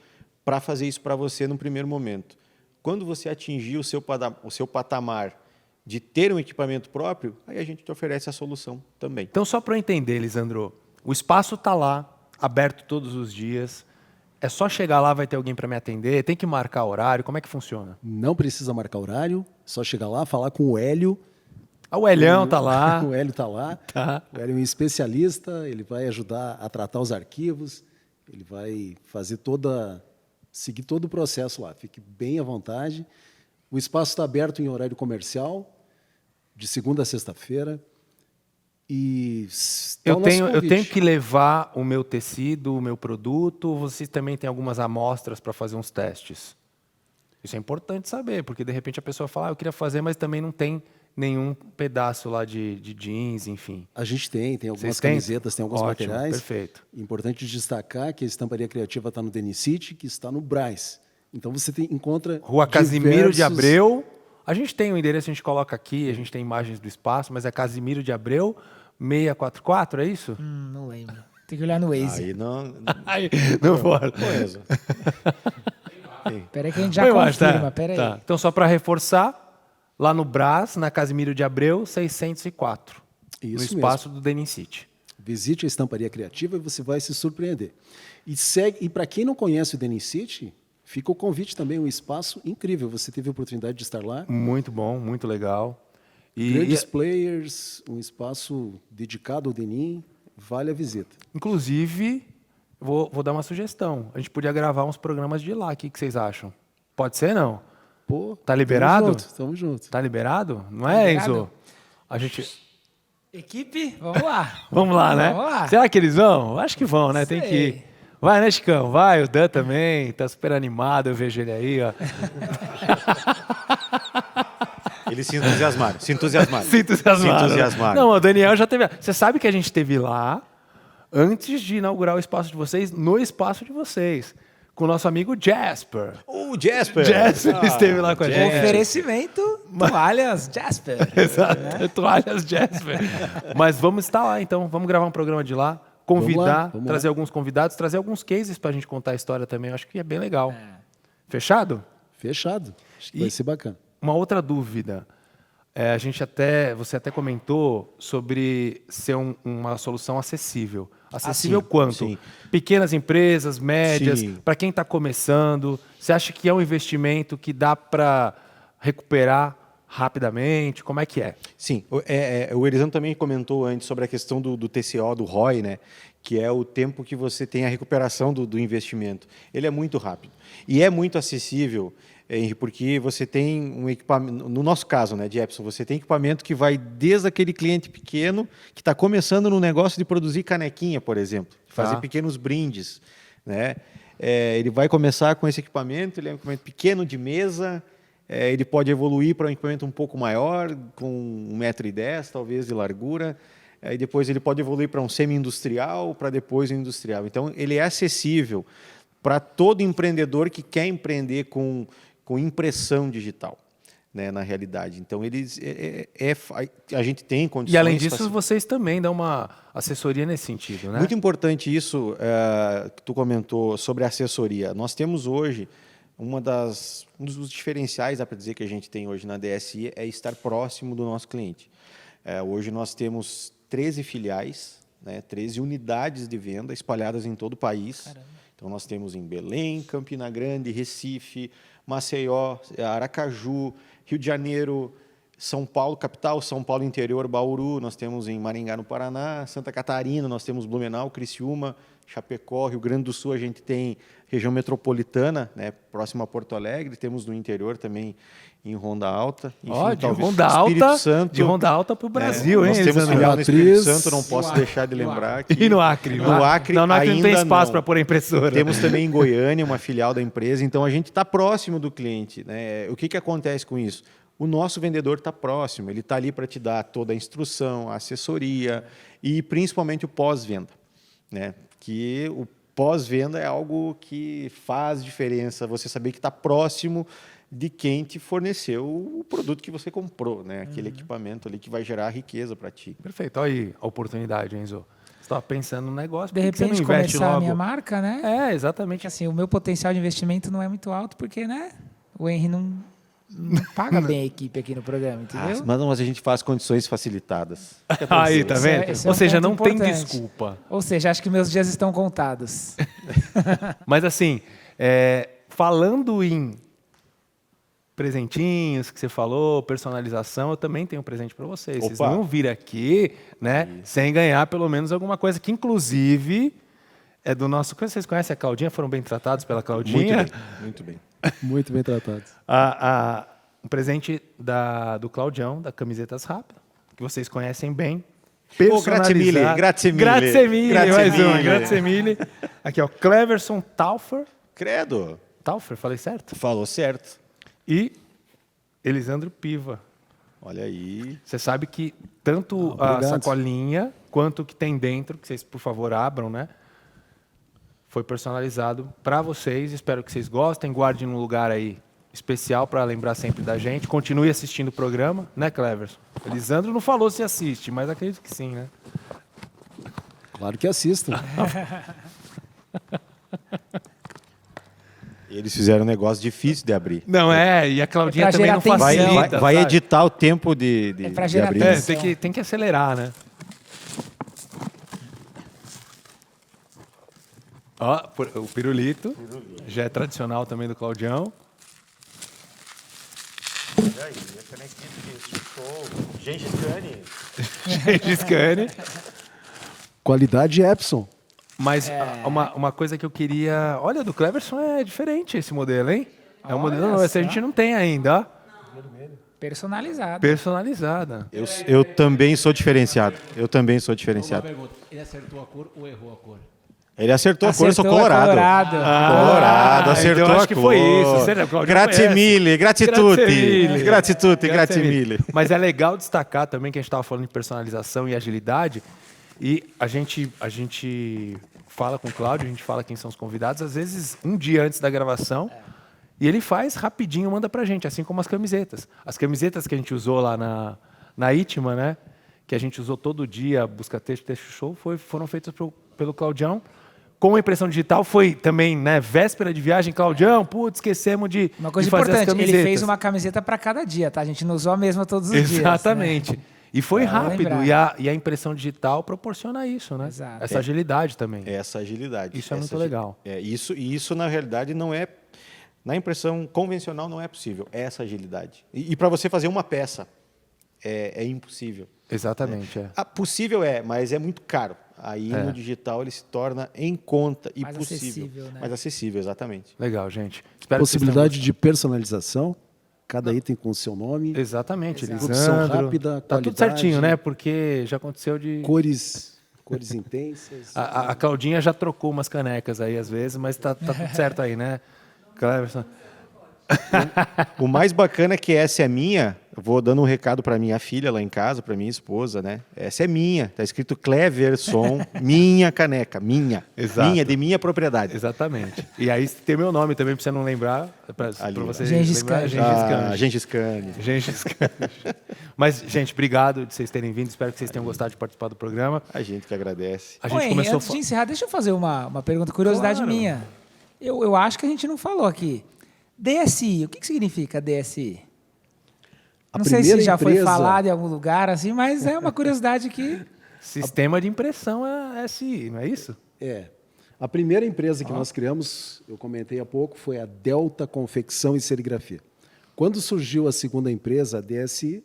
para fazer isso para você no primeiro momento. Quando você atingir o seu patamar de ter um equipamento próprio, aí a gente te oferece a solução também. Então, só para eu entender, Lisandro, o espaço está lá, aberto todos os dias. É só chegar lá, vai ter alguém para me atender? Tem que marcar horário? Como é que funciona? Não precisa marcar horário, só chegar lá, falar com o Hélio. O Helião tá lá. O Hélio está lá. Tá. O Hélio é um especialista, ele vai ajudar a tratar os arquivos, ele vai seguir todo o processo lá. Fique bem à vontade. O espaço está aberto em horário comercial, de segunda a sexta-feira. E eu tenho que levar o meu tecido, o meu produto, ou vocês também têm algumas amostras para fazer uns testes? Isso é importante saber, porque de repente a pessoa fala, eu queria fazer, mas também não tem nenhum pedaço lá de jeans, enfim. A gente tem algumas têm? camisetas, tem alguns Ótimo, materiais. Perfeito. Importante destacar que a estamparia criativa está no Denicity, que está no Brás. Então você encontra Rua Casimiro de Abreu. A gente tem o endereço, a gente coloca aqui, a gente tem imagens do espaço, mas é Casimiro de Abreu 644, é isso? Não lembro. Tem que olhar no Waze. Aí não... não pode. Peraí que a gente já confirma, peraí. Tá. Então, só para reforçar, lá no Brás, na Casimiro de Abreu, 604. Isso no espaço do Denicity. Visite a estamparia criativa e você vai se surpreender. E para quem não conhece o Denicity, fica o convite também, um espaço incrível. Você teve a oportunidade de estar lá. Muito bom, muito legal. Grandes players, um espaço dedicado ao denim, vale a visita. Inclusive, vou dar uma sugestão. A gente podia gravar uns programas de lá. O que vocês acham? Pode ser, não? Pô, tá liberado? Tamo junto. Tá liberado? Não é, liberado? Enzo? A gente... Equipe, vamos lá. Vamos lá, né? Vamos lá. Será que eles vão? Acho que vão, né? Tem que ir. Vai, né, Chicão? Vai, o Dan também. Tá super animado, eu vejo ele aí, ó. Eles se entusiasmaram. Não, o Daniel já teve... Você sabe que a gente esteve lá antes de inaugurar o espaço de vocês, no espaço de vocês. Com o nosso amigo Jasper. O Jasper! Jasper esteve lá com a gente. Oferecimento, toalhas Jasper. Exato, toalhas Jasper. Mas vamos estar lá, então. Vamos gravar um programa de lá, convidar, vamos trazer alguns convidados, trazer alguns cases pra gente contar a história também. Eu acho que é bem legal. Fechado? Fechado. Acho que vai ser bacana. Uma outra dúvida. Você até comentou sobre ser uma solução acessível. Acessível quanto? Sim. Pequenas empresas, médias, Sim. para quem está começando. Você acha que é um investimento que dá para recuperar rapidamente? Como é que é? Sim. O Elisandro também comentou antes sobre a questão do TCO, do ROI, né? Que é o tempo que você tem a recuperação do investimento. Ele é muito rápido. E é muito acessível, porque você tem um equipamento, no nosso caso, né, de Epson, você tem equipamento que vai desde aquele cliente pequeno que está começando no negócio de produzir canequinha, por exemplo, de fazer pequenos brindes, né? Ele vai começar com esse equipamento, ele é um equipamento pequeno de mesa, ele pode evoluir para um equipamento um pouco maior, com 1,10 m, talvez, de largura, e depois ele pode evoluir para um semi-industrial, para depois um industrial. Então, ele é acessível para todo empreendedor que quer empreender com impressão digital, né, na realidade. Então, a gente tem condições... E, além disso, vocês também dão uma assessoria nesse sentido, né? Muito importante isso que tu comentou sobre a assessoria. Nós temos hoje, um dos diferenciais, dá para dizer, que a gente tem hoje na DSI é estar próximo do nosso cliente. Hoje nós temos 13 filiais, né, 13 unidades de venda espalhadas em todo o país. Caramba. Então, nós temos em Belém, Campina Grande, Recife, Maceió, Aracaju, Rio de Janeiro, São Paulo, capital, São Paulo interior, Bauru, nós temos em Maringá, no Paraná, Santa Catarina, nós temos Blumenau, Criciúma, Chapecó, Rio Grande do Sul, a gente tem região metropolitana, né, próxima a Porto Alegre, temos no interior também em Ronda Alta. Enfim, de Ronda Alta para o Brasil, hein? Nós temos filial no Espírito Santo, não posso deixar de lembrar. E no Acre? No Acre não tem espaço para pôr a impressora. Temos também em Goiânia uma filial da empresa, então a gente está próximo do cliente, né? O que acontece com isso? o nosso vendedor está próximo, ele está ali para te dar toda a instrução, a assessoria e principalmente o pós-venda, né? Que o pós-venda é algo que faz diferença, você saber que está próximo de quem te forneceu o produto que você comprou, né? Aquele equipamento ali que vai gerar riqueza para ti. Perfeito. Olha aí a oportunidade, Enzo. Você estava pensando no negócio, De por que você não repente investe começar logo? a minha marca, né? É, exatamente. Porque assim, o meu potencial de investimento não é muito alto, porque, né? O Henry não paga bem a equipe aqui no programa, entendeu? Mas a gente faz condições facilitados. Aí, tá vendo? Esse é Ou um seja, ponto não tem importante. desculpa. Ou seja, acho que meus dias estão contados. Mas assim, falando em presentinhos que você falou, personalização, eu também tenho um presente para vocês. Vocês Opa. não vão vir aqui, né, sem ganhar pelo menos alguma coisa, que inclusive é do nosso... Vocês conhecem a Claudinha? Foram bem tratados pela Claudinha? Muito bem. Muito bem tratados. Um presente do Claudião, da Camisetas Rápidas, que vocês conhecem bem. Ô, grazie mille, grazie mille. Grazie mille, Grazie mais uma. mille. Grazie mille. Aqui, ó, Cleverson Taufer. Credo. Taufer, falei certo? Falou certo. E Elisandro Piva. Olha aí. Você sabe que tanto a obrigado. sacolinha quanto o que tem dentro, que vocês, por favor, abram, né? Foi personalizado para vocês. Espero que vocês gostem. Guardem num lugar aí especial para lembrar sempre da gente. Continue assistindo o programa, né, Cleverson? Elisandro não falou se assiste, mas acredito que sim, né? Claro que assistam. Eles fizeram um negócio difícil de abrir. Não e a Claudinha É pra também não gerar Vai, atenção. facilita. vai sabe? editar o tempo de É pra de gerar abrir. atenção. Tem que acelerar, né? Ó, o pirulito. Já é tradicional também do Claudião. Olha aí, a canequinha de show. Gengis Khan. Gengis Khan. Qualidade Epson. Mas uma coisa que eu queria... Olha, do Cleverson é diferente esse modelo, hein? É um modelo novo. Esse a gente não tem ainda, ó. Personalizado. Personalizada. Eu também sou diferenciado. Eu também sou diferenciado. Ele acertou a cor ou errou a cor? Ele acertou a cor, eu sou Acertou, colorado. Colorado. Colorado, acertou então a acho que cor. foi isso. Sério, Claudio Grazie conhece. mille, grazie tutti. Grazie tutti, grazie mille. Mas é legal destacar também que a gente estava falando de personalização e agilidade. E a gente fala com o Cláudio, a gente fala quem são os convidados, às vezes um dia antes da gravação. E ele faz rapidinho, manda pra gente, assim como as camisetas. As camisetas que a gente usou lá na Itma, né? Que a gente usou todo dia, Busca Texto Show, foram feitas pelo Claudião. Com a impressão digital foi também, né? Véspera de viagem, Claudião, putz, esquecemos de Uma coisa de fazer as importante, ele camisetas. fez uma camiseta para cada dia, tá? A gente não usou a mesma todos os dias. Exatamente. Né? E foi rápido. lembrar. E a impressão digital proporciona isso, né? Exato. Essa agilidade também. Essa agilidade. Isso é muito Essa legal. Isso, na realidade, não é... Na impressão convencional não é possível. É essa agilidade. E para você fazer uma peça, é impossível. Exatamente, Possível mas é muito caro. Aí no digital ele se torna em conta e Mais possível. acessível, né? Mais acessível, exatamente. Legal, gente. Espero que vocês Possibilidade de personalização, cada item com o seu nome, tenham... Exatamente, produção Elisandro. rápida, Tá tudo qualidade, certinho, né? Porque já aconteceu de... cores intensas. A Claudinha já trocou umas canecas aí às vezes, mas tá tudo certo aí, né? Cleverson. O mais bacana é que essa é minha. Eu vou dando um recado para minha filha lá em casa, para minha esposa, né? Essa é minha. Tá escrito Cleverson, minha caneca, minha. Exato. Minha, de minha propriedade. Exatamente. E aí tem meu nome também, para você não lembrar, para você Gengis lembrar. Khan. Gengis Khan. Gengis Khan. Mas, gente, obrigado de vocês terem vindo. Espero que vocês tenham gostado de participar do programa. A gente que agradece. A gente Henry, começou... antes de encerrar, deixa eu fazer uma pergunta, curiosidade Claro. minha. Eu acho que a gente não falou aqui. DSI, o que significa DSI? Não sei se primeira já foi empresa- falado em algum lugar, assim, mas é uma curiosidade que... Sistema de impressão é SI, não é isso? A primeira empresa que nós criamos, eu comentei há pouco, foi a Delta Confecção e Serigrafia. Quando surgiu a segunda empresa, a DSI,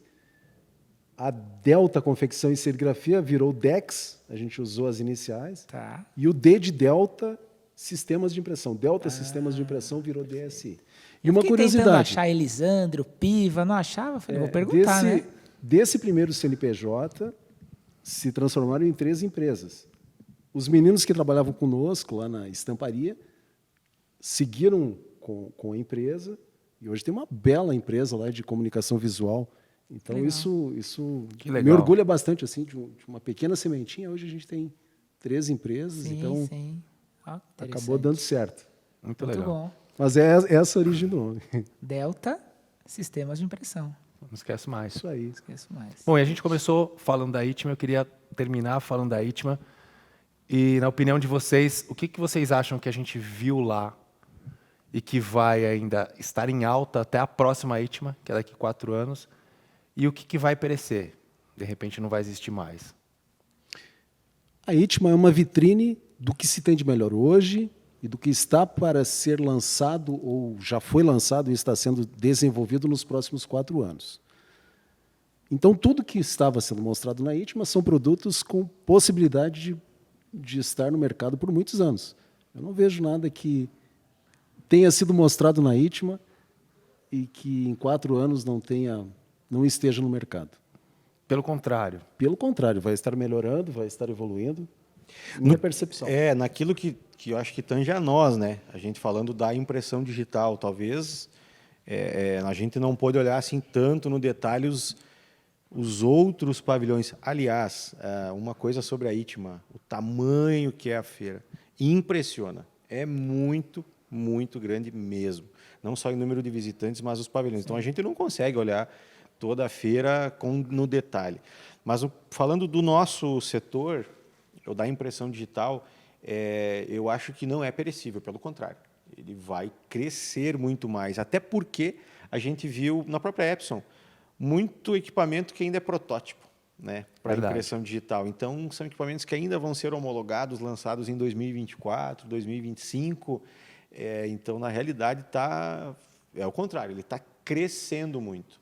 a Delta Confecção e Serigrafia virou DEX, a gente usou as iniciais, Tá. e o D de Delta, Sistemas de Impressão. Delta Sistemas de Impressão virou DSI. E uma Fiquei tentando curiosidade, achar Elisandro, Piva, não achava? Falei, vou perguntar, né? desse primeiro CNPJ, se transformaram em 3 empresas. Os meninos que trabalhavam conosco lá na estamparia seguiram com a empresa E hoje tem uma bela empresa lá de comunicação visual. Então, Legal. isso Que legal. me orgulha bastante, assim, de uma pequena sementinha. Hoje a gente tem 3 empresas, Sim, então sim. Ó, acabou dando certo. Muito Muito legal. bom. Mas é essa a origem do nome. Delta Sistemas de Impressão. Não esquece mais. Isso aí. Esqueço mais. Bom, e a gente começou falando da Itma, eu queria terminar falando da Itma. E, na opinião de vocês, o que vocês acham que a gente viu lá e que vai ainda estar em alta até a próxima Itma, que é daqui a 4 anos, e o que vai perecer? De repente não vai existir mais. A Itma é uma vitrine do que se tem de melhor hoje e do que está para ser lançado ou já foi lançado e está sendo desenvolvido nos próximos 4 anos. Então, tudo que estava sendo mostrado na Itma são produtos com possibilidade de estar no mercado por muitos anos. Eu não vejo nada que tenha sido mostrado na Itma e que em 4 anos não esteja no mercado. Pelo contrário. Pelo contrário, vai estar melhorando, vai estar evoluindo. Minha percepção. Naquilo que eu acho que tange a nós, né? A gente falando da impressão digital, talvez a gente não pôde olhar assim tanto no detalhe os outros pavilhões. Aliás, uma coisa sobre a Itma, o tamanho que é a feira, impressiona. É muito, muito grande mesmo. Não só em número de visitantes, mas os pavilhões. Então, a gente não consegue olhar toda a feira no detalhe. Mas, falando do nosso setor, ou da impressão digital, eu acho que não é perecível, pelo contrário. Ele vai crescer muito mais, até porque a gente viu na própria Epson muito equipamento que ainda é protótipo, né, para impressão digital. Então, são equipamentos que ainda vão ser homologados, lançados em 2024, 2025. Então, na realidade, é o contrário, ele está crescendo muito.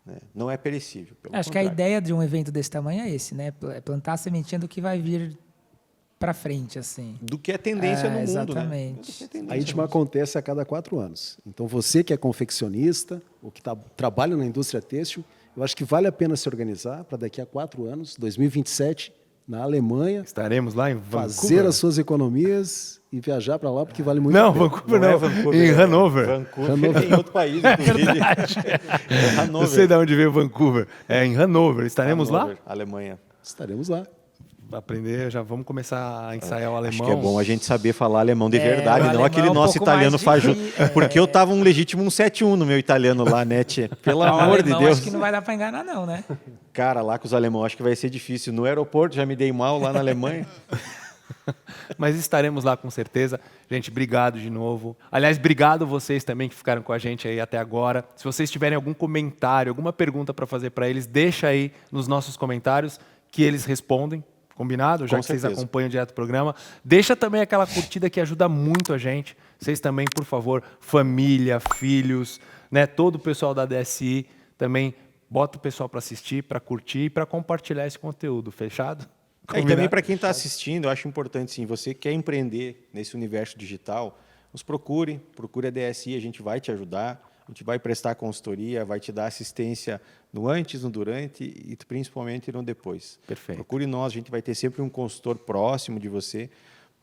Né? Não é perecível. Acho que a ideia de um evento desse tamanho é esse, né? Plantar a sementinha do que vai vir para frente, assim. Do que é tendência no mundo, exatamente. né? A Itma acontece a cada 4 anos. Então, você que é confeccionista, ou que trabalha na indústria têxtil, eu acho que vale a pena se organizar para daqui a 4 anos, 2027, na Alemanha. Estaremos lá em Vancouver. Fazer as suas economias e viajar para lá, porque vale muito não, a pena. Vancouver não, Vancouver, em Hanover. Vancouver em outro país, inclusive. Não sei de onde veio Vancouver. É em Hanover. Estaremos lá? Alemanha. Estaremos lá. Aprender, já vamos começar a ensaiar o alemão. Acho que é bom a gente saber falar alemão de verdade, não aquele nosso italiano fajuto. Porque eu tava um legítimo 171 no meu italiano lá, né, tchê? Pelo amor de Deus. Acho que não vai dar para enganar, não, né? Cara, lá com os alemãos, acho que vai ser difícil. No aeroporto já me dei mal lá na Alemanha. Mas estaremos lá com certeza. Gente, obrigado de novo. Aliás, obrigado vocês também que ficaram com a gente aí até agora. Se vocês tiverem algum comentário, alguma pergunta para fazer para eles, deixa aí nos nossos comentários que eles respondem. Combinado? Já que vocês acompanham direto o programa. Deixa também aquela curtida que ajuda muito a gente. Vocês também, por favor, família, filhos, né, todo o pessoal da DSI, também bota o pessoal para assistir, para curtir e para compartilhar esse conteúdo. Fechado? E também para quem está assistindo, eu acho importante, sim, você quer empreender nesse universo digital, nos procure a DSI, a gente vai te ajudar, a gente vai prestar consultoria, vai te dar assistência no antes, no durante e principalmente no depois. Perfeito. Procure nós, a gente vai ter sempre um consultor próximo de você,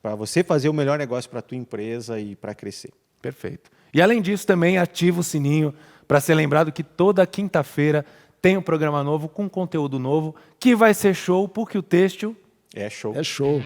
para você fazer o melhor negócio para a tua empresa e para crescer. Perfeito. E além disso, também ativa o sininho para ser lembrado que toda quinta-feira tem um programa novo com conteúdo novo, que vai ser show, porque o têxtil é show. É show.